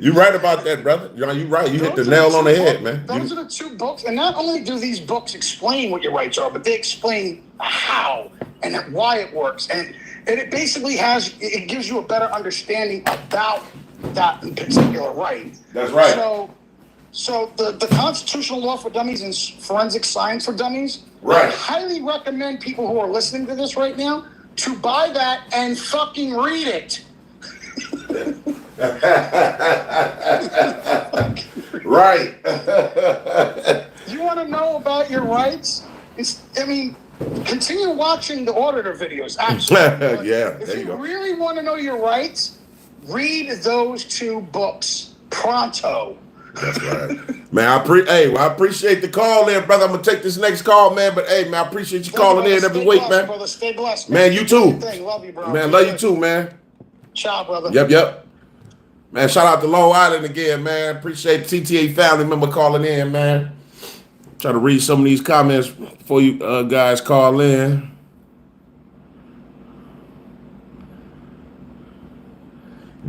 You're right about that, brother. You're right. You hit the nail on the head, man. Those are the 2 books. And not only do these books explain what your rights are, but they explain how and why it works. And it basically it gives you a better understanding about that particular right. That's right. So the Constitutional Law for Dummies and Forensic Science for Dummies, Right. I highly recommend people who are listening to this right now to buy that and fucking read it. Right. You want to know about your rights? Continue watching the auditor videos. Absolutely. Yeah, If there you you go. really want to know your rights, read those 2 books pronto. That's right. Man, I appreciate the call there, brother. I'm going to take this next call, man. But, hey, man, I appreciate you calling in every week, man. Brother, stay blessed, Man, you too. Love you, bro. Man, love you too, man. Ciao, brother. Yep. Man, shout out to Long Island again, man. Appreciate TTA family member calling in, man. Try to read some of these comments before you guys call in.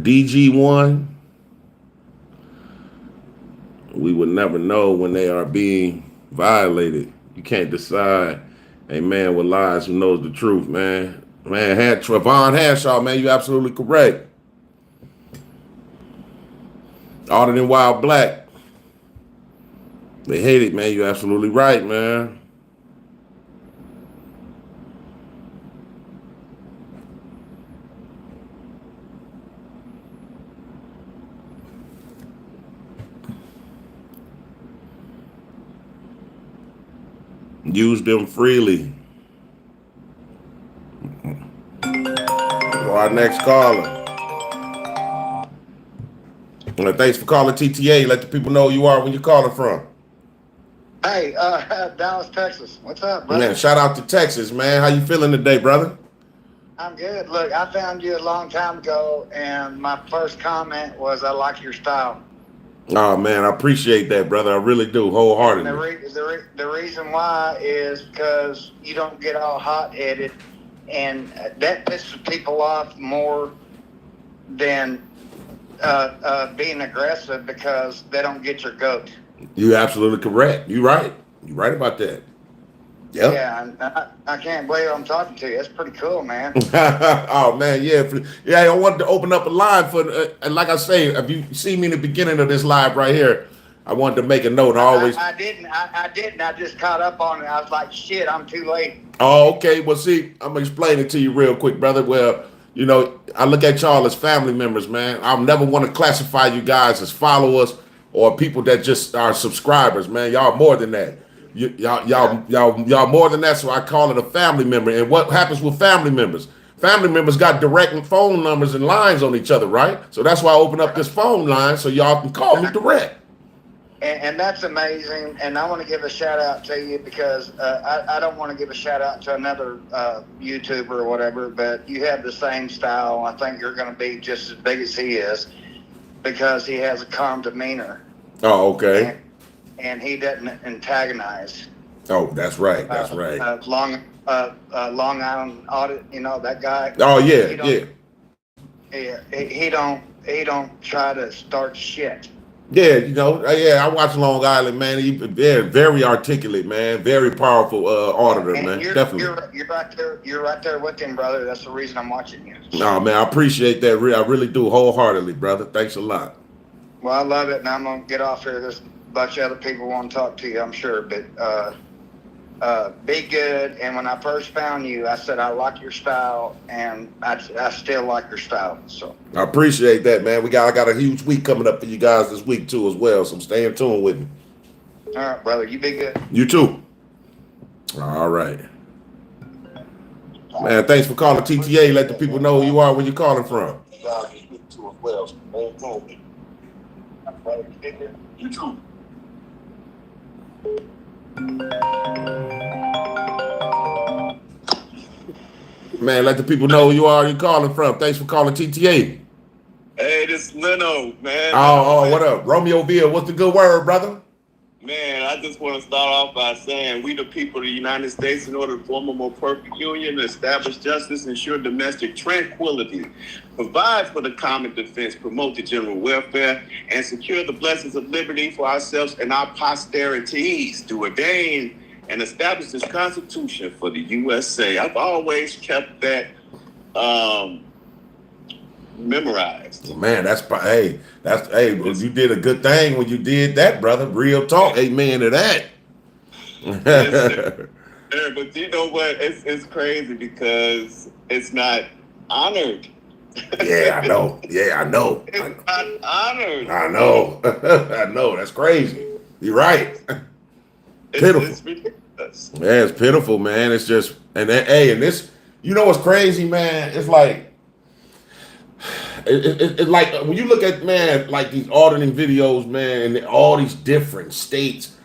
DG1. We would never know when they are being violated. You can't decide a man with lies who knows the truth, man. Man, Trevon Hanshaw, man, you absolutely correct. Other than Wild Black. They hate it, man. You're absolutely right, man. Use them freely. for our next caller. Thanks for calling TTA. Let the people know who you are when you're calling from. Hey, Dallas, Texas. What's up, brother? Man, shout out to Texas, man. How you feeling today, brother? I'm good. Look, I found you a long time ago, and my first comment was, I like your style. Oh, man, I appreciate that, brother. I really do, And wholeheartedly. the reason why is because you don't get all hot-headed, and that pisses people off more than being aggressive because they don't get your goat. You're absolutely correct. You're right. You're right about that. Yep. Yeah, and I can't believe I'm talking to you. That's pretty cool, man. Oh man, yeah. I wanted to open up a line for, and like I say, if you see me in the beginning of this live right here, I wanted to make a note. I didn't. I just caught up on it. I was like, shit, I'm too late. Oh, okay. Well, see, I'm gonna explain it to you real quick, brother. Well, you know, I look at y'all as family members, man. I'll never want to classify you guys as followers or people that just are subscribers, man. Y'all more than that. Y'all more than that. So I call it a family member. And what happens with family members? Family members got direct phone numbers and lines on each other, right? So that's why I open up this phone line so y'all can call me direct. And that's amazing. And I want to give a shout out to you because I don't want to give a shout out to another YouTuber or whatever, but you have the same style. I think you're going to be just as big as he is because he has a calm demeanor. Oh, okay. And he doesn't antagonize. Oh, that's right. That's right. Long Island audit, you know, that guy. Oh, yeah. He don't try to start shit. Yeah, you know, I watch Long Island, man. They're very articulate, man. Very powerful auditor, man. Definitely. You're right there with him, brother. That's the reason I'm watching you. No, man, I appreciate that. I really do, wholeheartedly, brother. Thanks a lot. Well, I love it, and I'm gonna get off here. There's a bunch of other people want to talk to you, I'm sure, but be good. And when I first found you, I said I like your style, and I still like your style. So I appreciate that, man. I got a huge week coming up for you guys this week too, as well. So stay in tune with me. all right, brother, you be good. You too. All right, man. Thanks for calling TTA. Let the people know who you are, where you're calling from. You too. Man, let the people know who you are, you're calling from. Thanks for calling TTA. Hey, this is Leno, man. Oh, what up? Romeoville, what's the good word, brother? Man, I just want to start off by saying we the people of the United States, in order to form a more perfect union, establish justice, ensure domestic tranquility, provide for the common defense, promote the general welfare, and secure the blessings of liberty for ourselves and our posterities, to ordain and establish this Constitution for the USA. I've always kept that memorized. Man, hey, you did a good thing when you did that, brother. Real talk. Amen to that. Yeah, but you know what? It's crazy because it's not honored. Yeah, I know. Yeah, I know. It's not honored. I know. I know. That's crazy. You're right. Pitiful. It's ridiculous. Yeah, it's pitiful, man. It's just, and this, you know what's crazy, man? It's like, it's like when you look at, man, like these auditing videos, man, and all these different states,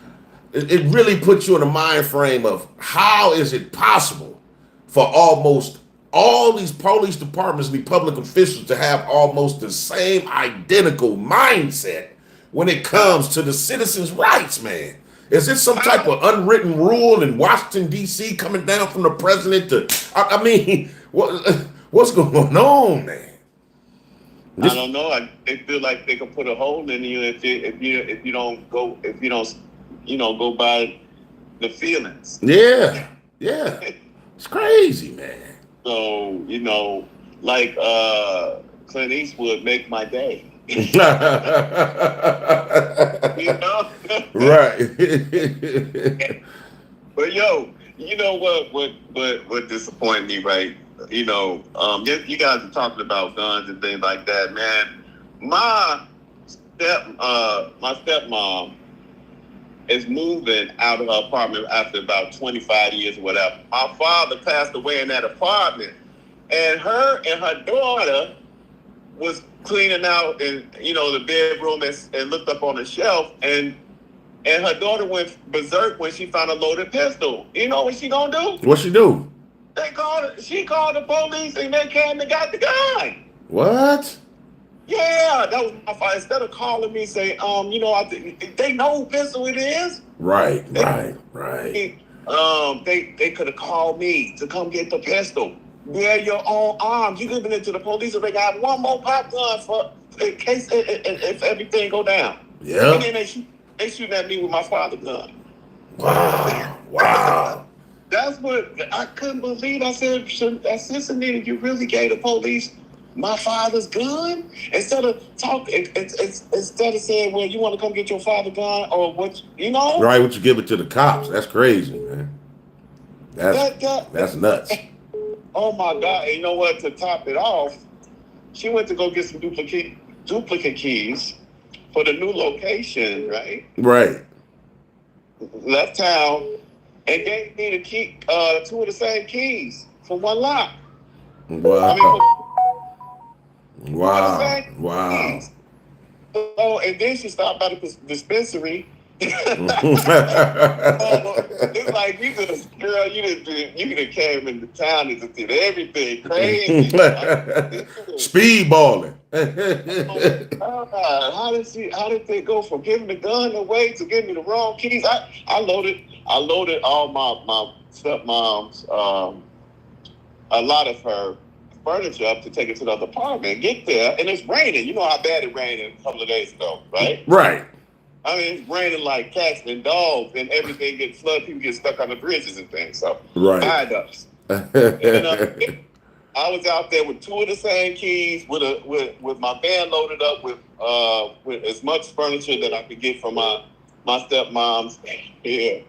it really puts you in a mind frame of how is it possible for almost all these police departments and the public officials to have almost the same identical mindset when it comes to the citizens' rights, man. Is this some type of unwritten rule in Washington, D.C. coming down from the president to, I mean, what's going on, man? I don't know. They feel like they can put a hole in you if you don't go go by the feelings. Yeah, it's crazy, man. So like Clint Eastwood, make my day. Right. But you know what disappointed me, right? You guys are talking about guns and things like that, man. My stepmom is moving out of her apartment after about 25 years or whatever. My father passed away in that apartment, and her daughter was cleaning out in the bedroom and looked up on the shelf, and her daughter went berserk when she found a loaded pistol. You know what she gonna do? What she do? She called the police and they came and got the gun. What? Yeah, that was my fault. Instead of calling me saying, they know who pistol it is. Right. They could have called me to come get the pistol. Wear your own arms. You giving it to the police if they got one more pop gun for in case if everything go down. Yeah. And then they shooting at me with my father's gun. Wow. That's what I couldn't believe. I said, Cincinnati, you really gave the police my father's gun? Instead of saying, well, you want to come get your father's gun or what, Right, what you give it to the cops. That's crazy, man. That's nuts. Oh my God. And you know what? To top it off, she went to go get some duplicate keys for the new location, right? Right. Left town and gave me the key, two of the same keys for one lock. Wow. Oh, and then she stopped by the dispensary. It's like you could have came into town and just did everything crazy. Speedballing. How did they go from giving the gun away to giving me the wrong keys? I loaded all my stepmom's a lot of her furniture up to take it to the other apartment. Get there and it's raining. You know how bad it rained a couple of days ago, right? Right. I mean, it's raining like cats and dogs, and everything gets flooded. People get stuck on the bridges and things. So, right. viaducts. And, I was out there with two of the same keys, with my van loaded up with as much furniture that I could get from my stepmom's here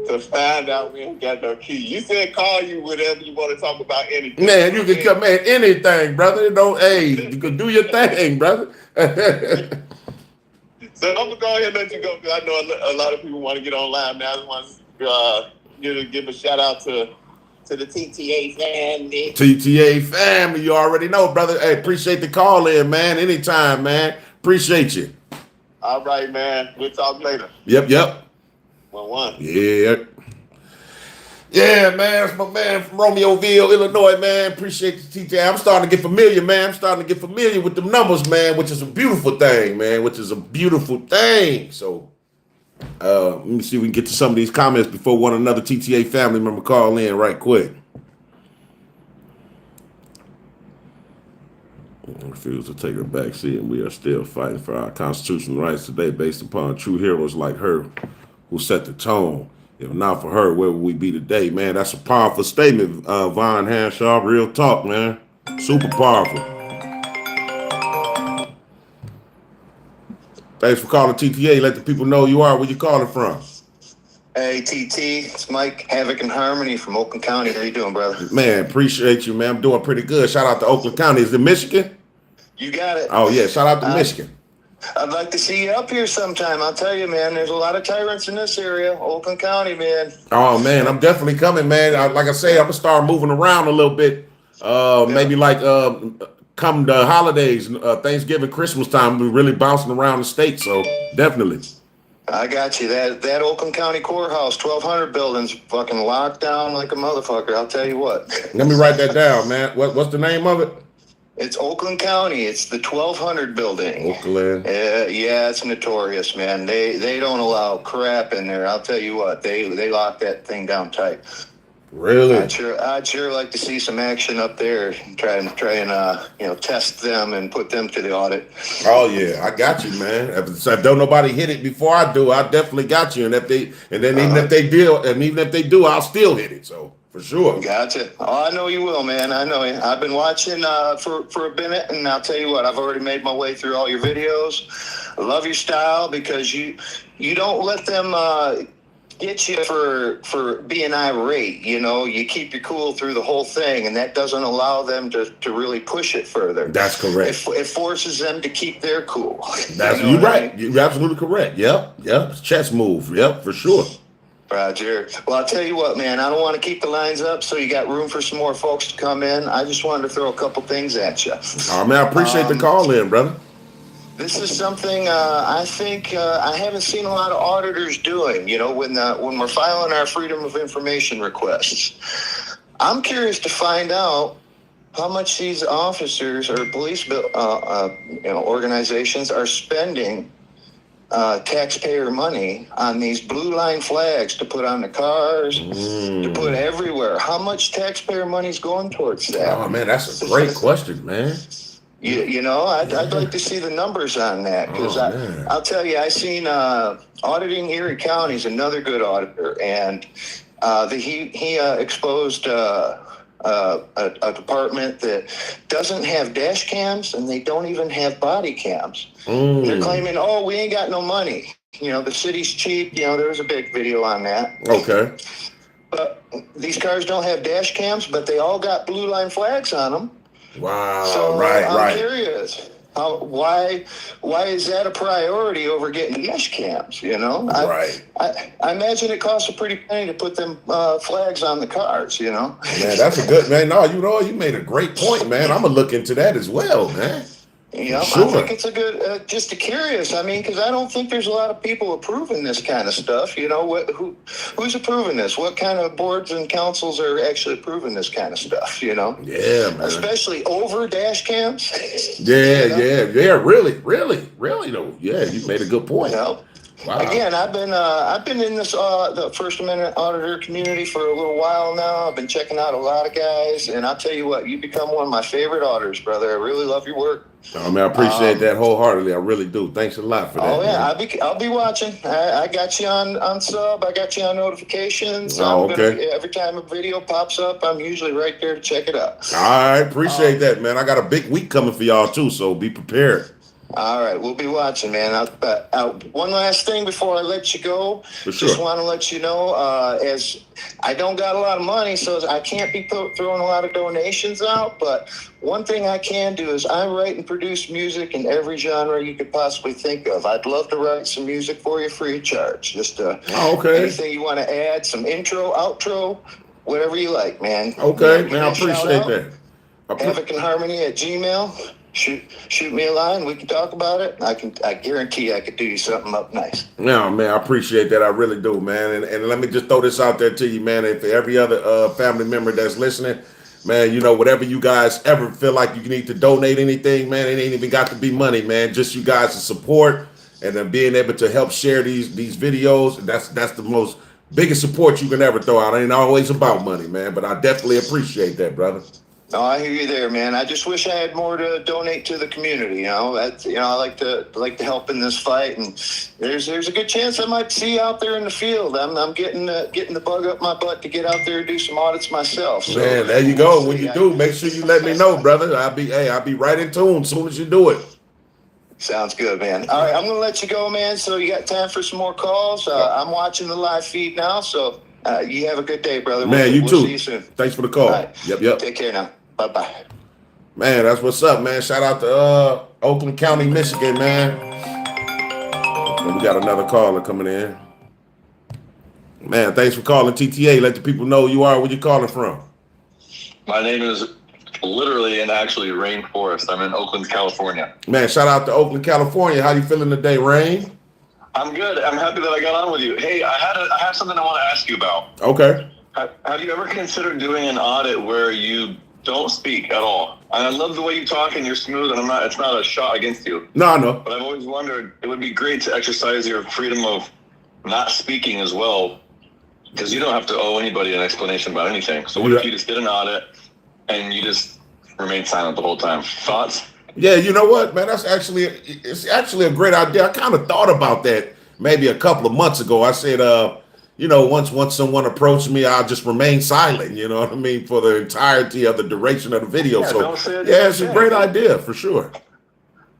to find out we ain't got no key. You said call you whenever you want to talk about anything. Man, you can come anything, brother. You can do your thing, brother. So I'm gonna go ahead and let you go because I know a lot of people want to get online now. I just want to give a shout out to the TTA family. TTA family, you already know, brother. Hey, appreciate the call in, man. Anytime, man. Appreciate you. All right, man. We'll talk later. Yep. 1-1. Yeah. Yeah, man. That's my man from Romeoville, Illinois, man. Appreciate the TTA. I'm starting to get familiar, man. I'm starting to get familiar with them numbers, man, which is a beautiful thing, man. So, let me see if we can get to some of these comments before one another TTA family member call in right quick. Refuse to take a back seat, and we are still fighting for our constitutional rights today based upon true heroes like her who set the tone. If not for her, where would we be today, man? That's a powerful statement, Von Hanshaw. Real talk, man. Super powerful. Thanks for calling TTA. Let the people know you are. Where you calling from? Hey, TT. It's Mike Havoc and Harmony from Oakland County. How you doing, brother? Man, appreciate you, man. I'm doing pretty good. Shout out to Oakland County. Is it Michigan? You got it. Oh, yeah. Shout out to Michigan. I'd like to see you up here sometime. I'll tell you, man, there's a lot of tyrants in this area. Oakland County, man. Oh, man, I'm definitely coming, man. Like I say, I'm going to start moving around a little bit. Maybe like come the holidays, Thanksgiving, Christmas time, we're really bouncing around the state. So definitely. I got you. That Oakland County courthouse, 1,200 buildings, fucking locked down like a motherfucker. I'll tell you what. Let me write that down, man. What's the name of it? It's Oakland County. It's the 1,200 building. Oakland. Yeah, it's notorious, man. They don't allow crap in there. I'll tell you what. They lock that thing down tight. Really? I'd sure like to see some action up there. Try and test them and put them to the audit. Oh yeah, I got you, man. If don't nobody hit it before I do, I definitely got you. And if they if they do, I'll still hit it. So. For sure. Gotcha. Oh, I know you will, man. I know you. I've been watching for a minute, and I'll tell you what, I've already made my way through all your videos. I love your style because you don't let them get you for being irate. You keep your cool through the whole thing, and that doesn't allow them to really push it further. That's correct. It forces them to keep their cool. You're right. You're absolutely correct. Yep. It's chess move. Yep, for sure. Roger. Well, I'll tell you what, man, I don't want to keep the lines up, so you got room for some more folks to come in. I just wanted to throw a couple things at you. Oh, man, I appreciate the call in, brother. This is something I think I haven't seen a lot of auditors doing, you know, when we're filing our Freedom of Information requests. I'm curious to find out how much these officers or police organizations are spending taxpayer money on these blue line flags to put on the cars, to put everywhere. How much taxpayer money is going towards that? Oh, man, that's a great question, man. You know, I'd like to see the numbers on that, because I'll tell you, I seen Auditing Erie County is another good auditor, and he exposed a department that doesn't have dash cams, and they don't even have body cams. They're claiming, oh, we ain't got no money. You know, the city's cheap. You know, there was a big video on that. Okay. But these cars don't have dash cams, but they all got blue line flags on them. Wow. So right. I'm curious. Why is that a priority over getting dash cams? You know, I imagine it costs a pretty penny to put them flags on the cars. You know, man, that's a good man. No, you made a great point, man. I'm gonna look into that as well, man. Yeah, sure. I think it's a good, just curious. I mean, because I don't think there's a lot of people approving this kind of stuff. You know, who's approving this? What kind of boards and councils are actually approving this kind of stuff? You know, yeah, man. Especially over dash cams. Yeah, you know? really though. Yeah, you made a good point. You know? Wow. Again, I've been in this the First Amendment auditor community for a little while now. I've been checking out a lot of guys, and I'll tell you what, you become one of my favorite auditors, brother. I really love your work. I mean, I appreciate that wholeheartedly. I really do. Thanks a lot for that. Oh yeah, man. I'll be watching. I got you on sub. I got you on notifications. Oh, okay. Every time a video pops up, I'm usually right there to check it out. All right, appreciate that, man. I got a big week coming for y'all too, so be prepared. All right, we'll be watching, man. One last thing before I let you go. For sure. Just want to let you know, as I don't got a lot of money, so I can't be throwing a lot of donations out. But one thing I can do is I write and produce music in every genre you could possibly think of. I'd love to write some music for you free of charge. Just anything you want to add, some intro, outro, whatever you like, man. Okay, man, I appreciate that. Havoc and Harmony at Gmail. Shoot me a line. We can talk about it. I guarantee I could do you something up nice. No, man, I appreciate that. I really do, man. And let me just throw this out there to you, man. And for every other family member that's listening, man, you know, whatever you guys ever feel like you need to donate anything, man, it ain't even got to be money, man. Just you guys' support and then being able to help share these videos. That's the most biggest support you can ever throw out. It ain't always about money, man, but I definitely appreciate that, brother. No, I hear you there, man. I just wish I had more to donate to the community. You know, I like to help in this fight, and there's a good chance I might see you out there in the field. I'm getting the bug up my butt to get out there and do some audits myself. So, man, there you go. When you do, make sure you let me know, brother. I'll be right in tune as soon as you do it. Sounds good, man. All right, I'm gonna let you go, man. So you got time for some more calls? I'm watching the live feed now, so you have a good day, brother. Man, we'll too. See you soon. Thanks for the call. Right. Yep. Take care now. Bye-bye. Man, that's what's up, man. Shout out to Oakland County, Michigan, man. And we got another caller coming in. Man, thanks for calling TTA. Let the people know who you are, where you calling from. My name is literally and actually Rainforest. I'm in Oakland, California. Man, shout out to Oakland, California. How you feeling today, Rain? I'm good. I'm happy that I got on with you. Hey, I have something I want to ask you about. Okay. Have you ever considered doing an audit where you don't speak at all? And I love the way you talk and you're smooth, and it's not a shot against you. No, I know. But I've always wondered, it would be great to exercise your freedom of not speaking as well, because you don't have to owe anybody an explanation about anything. So what if you just did an audit and you just remained silent the whole time? Thoughts? Yeah, you know what, man? It's actually a great idea. I kind of thought about that maybe a couple of months ago. I said, you know, once someone approached me, I'll just remain silent, you know what I mean, for the entirety of the duration of the video. Yeah, so, it's a great idea for sure.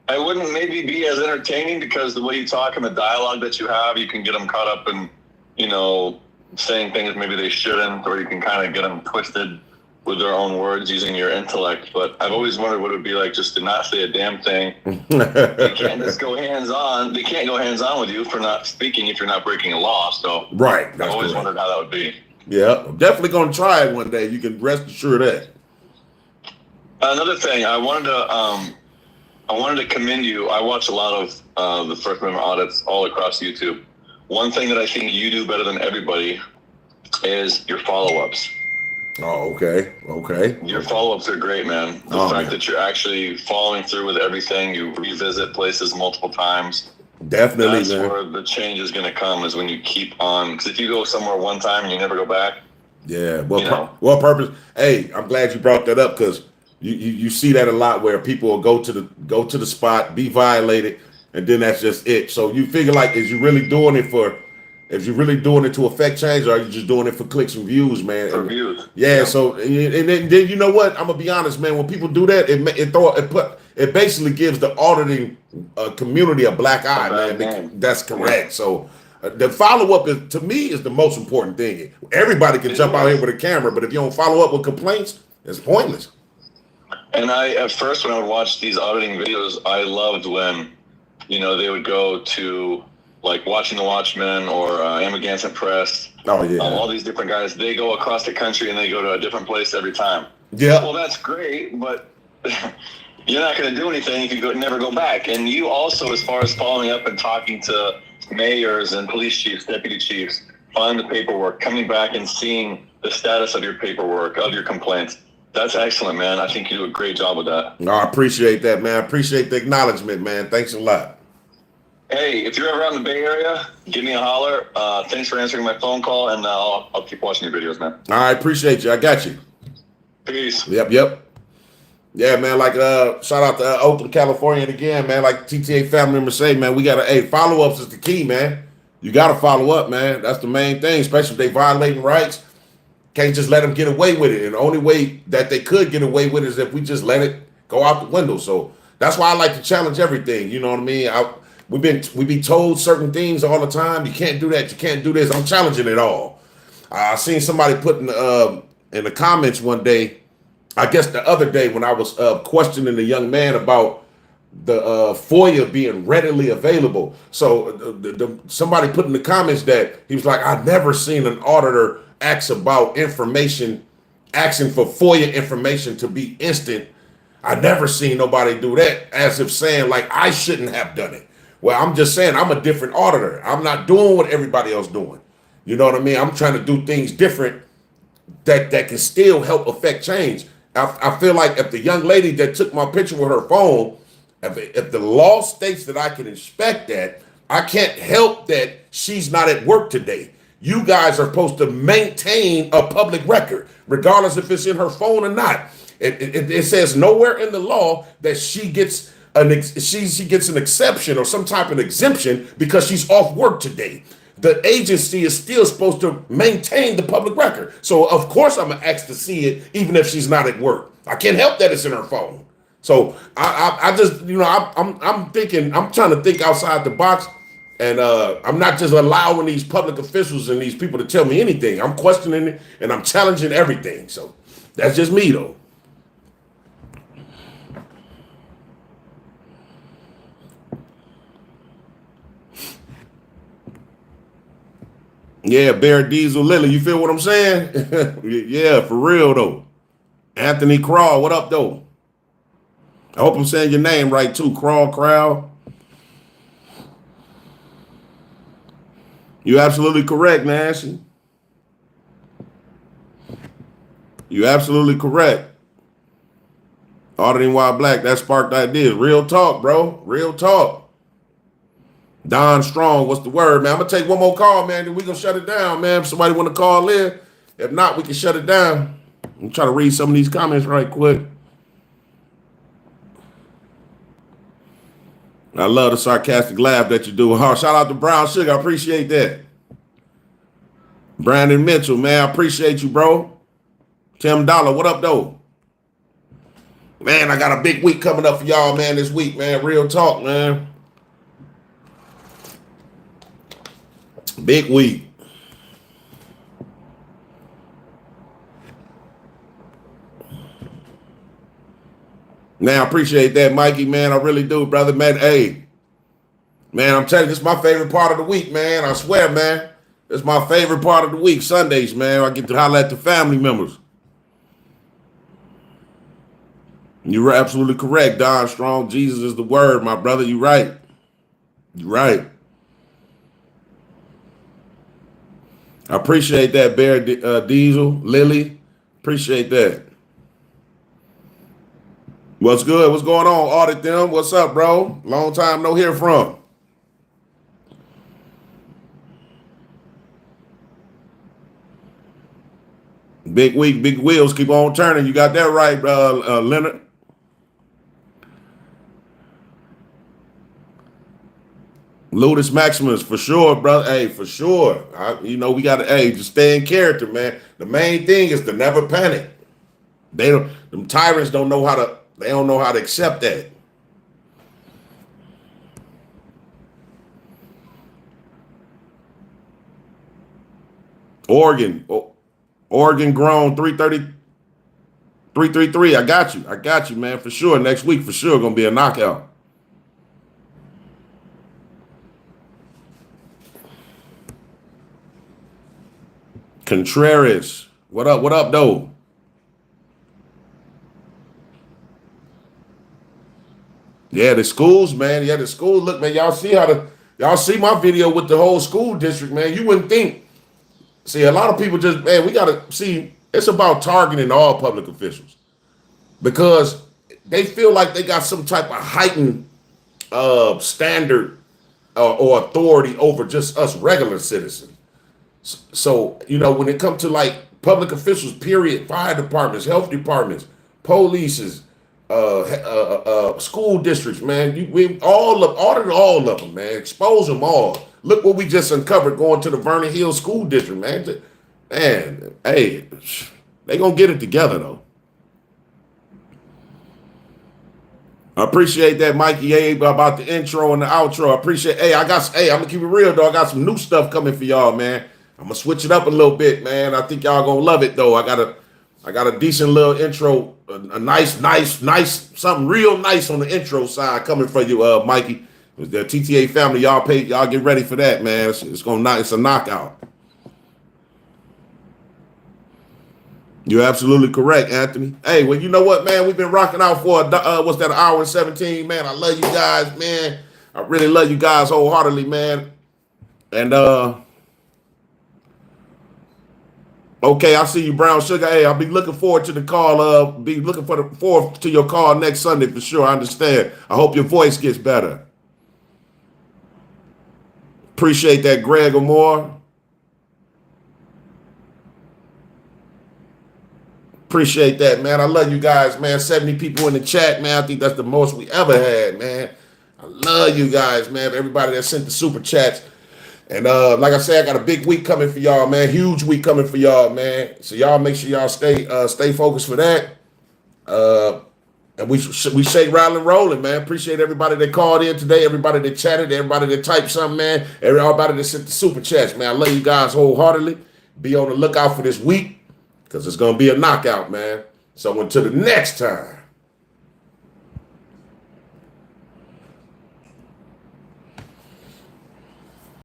I wouldn't maybe be as entertaining because the way you talk and the dialogue that you have, you can get them caught up in, you know, saying things maybe they shouldn't, or you can kind of get them twisted. with their own words using your intellect. But I've always wondered what it would be like just to not say a damn thing. You can't just go hands on. They can't go hands on with you for not speaking if you're not breaking a law. So Right. I've always wondered how that would be. Yeah, I'm definitely going to try it one day. You can rest assured of that. Another thing, I wanted to commend you. I watch a lot of the First Amendment audits all across YouTube. One thing that I think you do better than everybody is your follow-ups. Oh, okay. Okay. Your follow-ups are great, man. The fact that you're actually following through with everything, you revisit places multiple times. Definitely, That's man. where the change is going to come, is when you keep on. Because if you go somewhere one time and you never go back. Yeah. Well, purpose. Hey, I'm glad you brought that up, because you see that a lot where people will go to the spot, be violated, and then that's just it. So you figure, like, is you really doing it to affect change, or are you just doing it for clicks and views, man? For views. Yeah. So and then you know what? I'm gonna be honest, man. When people do that, it basically gives the auditing community a black eye, man. That's correct. So the follow up is, to me, is the most important thing. Everybody can jump out here with a camera, but if you don't follow up with complaints, it's pointless. And at first, when I would watch these auditing videos, I loved when, they would go to, like, Watching the Watchmen or Amagansett Press. Oh, yeah. All these different guys, they go across the country and they go to a different place every time. Yeah. Well, that's great, but you're not going to do anything if you never go back. And you also, as far as following up and talking to mayors and police chiefs, deputy chiefs, filing the paperwork, coming back and seeing the status of your paperwork, of your complaints. That's excellent, man. I think you do a great job with that. No, I appreciate that, man. I appreciate the acknowledgement, man. Thanks a lot. Hey, if you're ever out in the Bay Area, give me a holler. Thanks for answering my phone call, and I'll keep watching your videos, man. All right, appreciate you. I got you. Peace. Yep. Yeah, man, like shout out to Oakland, California, and again, man, like TTA family members say, man, we gotta, follow-ups is the key, man. You gotta follow up, man. That's the main thing, especially if they violating rights. Can't just let them get away with it. And the only way that they could get away with it is if we just let it go out the window. So that's why I like to challenge everything. You know what I mean? We be told certain things all the time. You can't do that. You can't do this. I'm challenging it all. I seen somebody put in the comments one day, I guess the other day, when I was questioning the young man about the FOIA being readily available. So somebody put in the comments that he was like, I've never seen an auditor ask about information, asking for FOIA information to be instant. I never seen nobody do that, as if saying, like, I shouldn't have done it. Well, I'm just saying I'm a different auditor. I'm not doing what everybody else doing. You know what I mean? I'm trying to do things different that can still help affect change. I feel like if the young lady that took my picture with her phone, if the law states that I can inspect that, I can't help that she's not at work today. You guys are supposed to maintain a public record, regardless if it's in her phone or not. It says nowhere in the law that she gets she gets an exception or some type of exemption because she's off work today. The agency is still supposed to maintain the public record. So of course I'm gonna ask to see it, even if she's not at work. I can't help that it's in her phone. So I just, I'm thinking, I'm trying to think outside the box. And I'm not just allowing these public officials and these people to tell me anything. I'm questioning it and I'm challenging everything. So that's just me, though. Yeah, Bear Diesel Lily, you feel what I'm saying? Yeah, for real, though. Anthony Crawl, what up, though? I hope I'm saying your name right, too. Crowd. You're absolutely correct, Nancy. You're absolutely correct. Auditing While Black, that sparked ideas. Real talk, bro. Real talk. Don Strong, what's the word, man? I'm going to take one more call, man, then we're going to shut it down, man. If somebody want to call in. If not, we can shut it down. I'm trying to read some of these comments right quick. I love the sarcastic laugh that you do. Oh, shout out to Brown Sugar. I appreciate that. Brandon Mitchell, man, I appreciate you, bro. Tim Dollar, what up, though? Man, I got a big week coming up for y'all, man, this week, man. Real talk, man. Big week. Man, I appreciate that, Mikey, man. I really do, brother, man. Hey, man, I'm telling you, this is my favorite part of the week, man. I swear, man. This is my favorite part of the week, Sundays, man. I get to holler at the family members. You're absolutely correct, Don Strong. Jesus is the word, my brother. You're right. You're right. I appreciate that, Bear Diesel, Lily. Appreciate that. What's good? What's going on? Audit them. What's up, bro? Long time no hear from. Big week, big wheels keep on turning. You got that right, Leonard. Ludus Maximus, for sure, brother. Hey, for sure. We got to, just stay in character, man. The main thing is to never panic. Them tyrants don't know how to accept that. Oregon grown 333. I got you, man, for sure. Next week, for sure, gonna be a knockout. Contreras, what up, though? Yeah, the schools, man. Yeah, the school. Look, man, y'all see my video with the whole school district, man. You wouldn't think. See, a lot of people just, man, we gotta see. It's about targeting all public officials because they feel like they got some type of heightened standard or authority over just us regular citizens. So, when it comes to like public officials, period, fire departments, health departments, polices, school districts, man, we audit all of them, man, expose them all. Look what we just uncovered going to the Vernon Hills School District, man. Man, hey, they gonna get it together though. I appreciate that, Mikey A, about the intro and the outro. I appreciate. I'm gonna keep it real though. I got some new stuff coming for y'all, man. I'm gonna switch it up a little bit, man. I think y'all gonna love it though. I got a decent little intro, a nice, something real nice on the intro side coming for you, Mikey. The TTA family, y'all get ready for that, man. It's a knockout. You're absolutely correct, Anthony. Hey, well, you know what, man? We've been rocking out for an hour and 17, man. I love you guys, man. I really love you guys wholeheartedly, man. And okay, I see you, Brown Sugar. Hey, I'll be looking forward to the call. Be looking forward to your call next Sunday for sure. I understand. I hope your voice gets better. Appreciate that, Greg Moore. Appreciate that, man. I love you guys, man. 70 people in the chat, man. I think that's the most we ever had, man. I love you guys, man. Everybody that sent the super chats. And like I said, I got a big week coming for y'all, man. Huge week coming for y'all, man. So y'all make sure y'all stay focused for that. And we shake, rattle, and rolling, man. Appreciate everybody that called in today, everybody that chatted, everybody that typed something, man. Everybody that sent the super chats, man. I love you guys wholeheartedly. Be on the lookout for this week because it's going to be a knockout, man. So until the next time.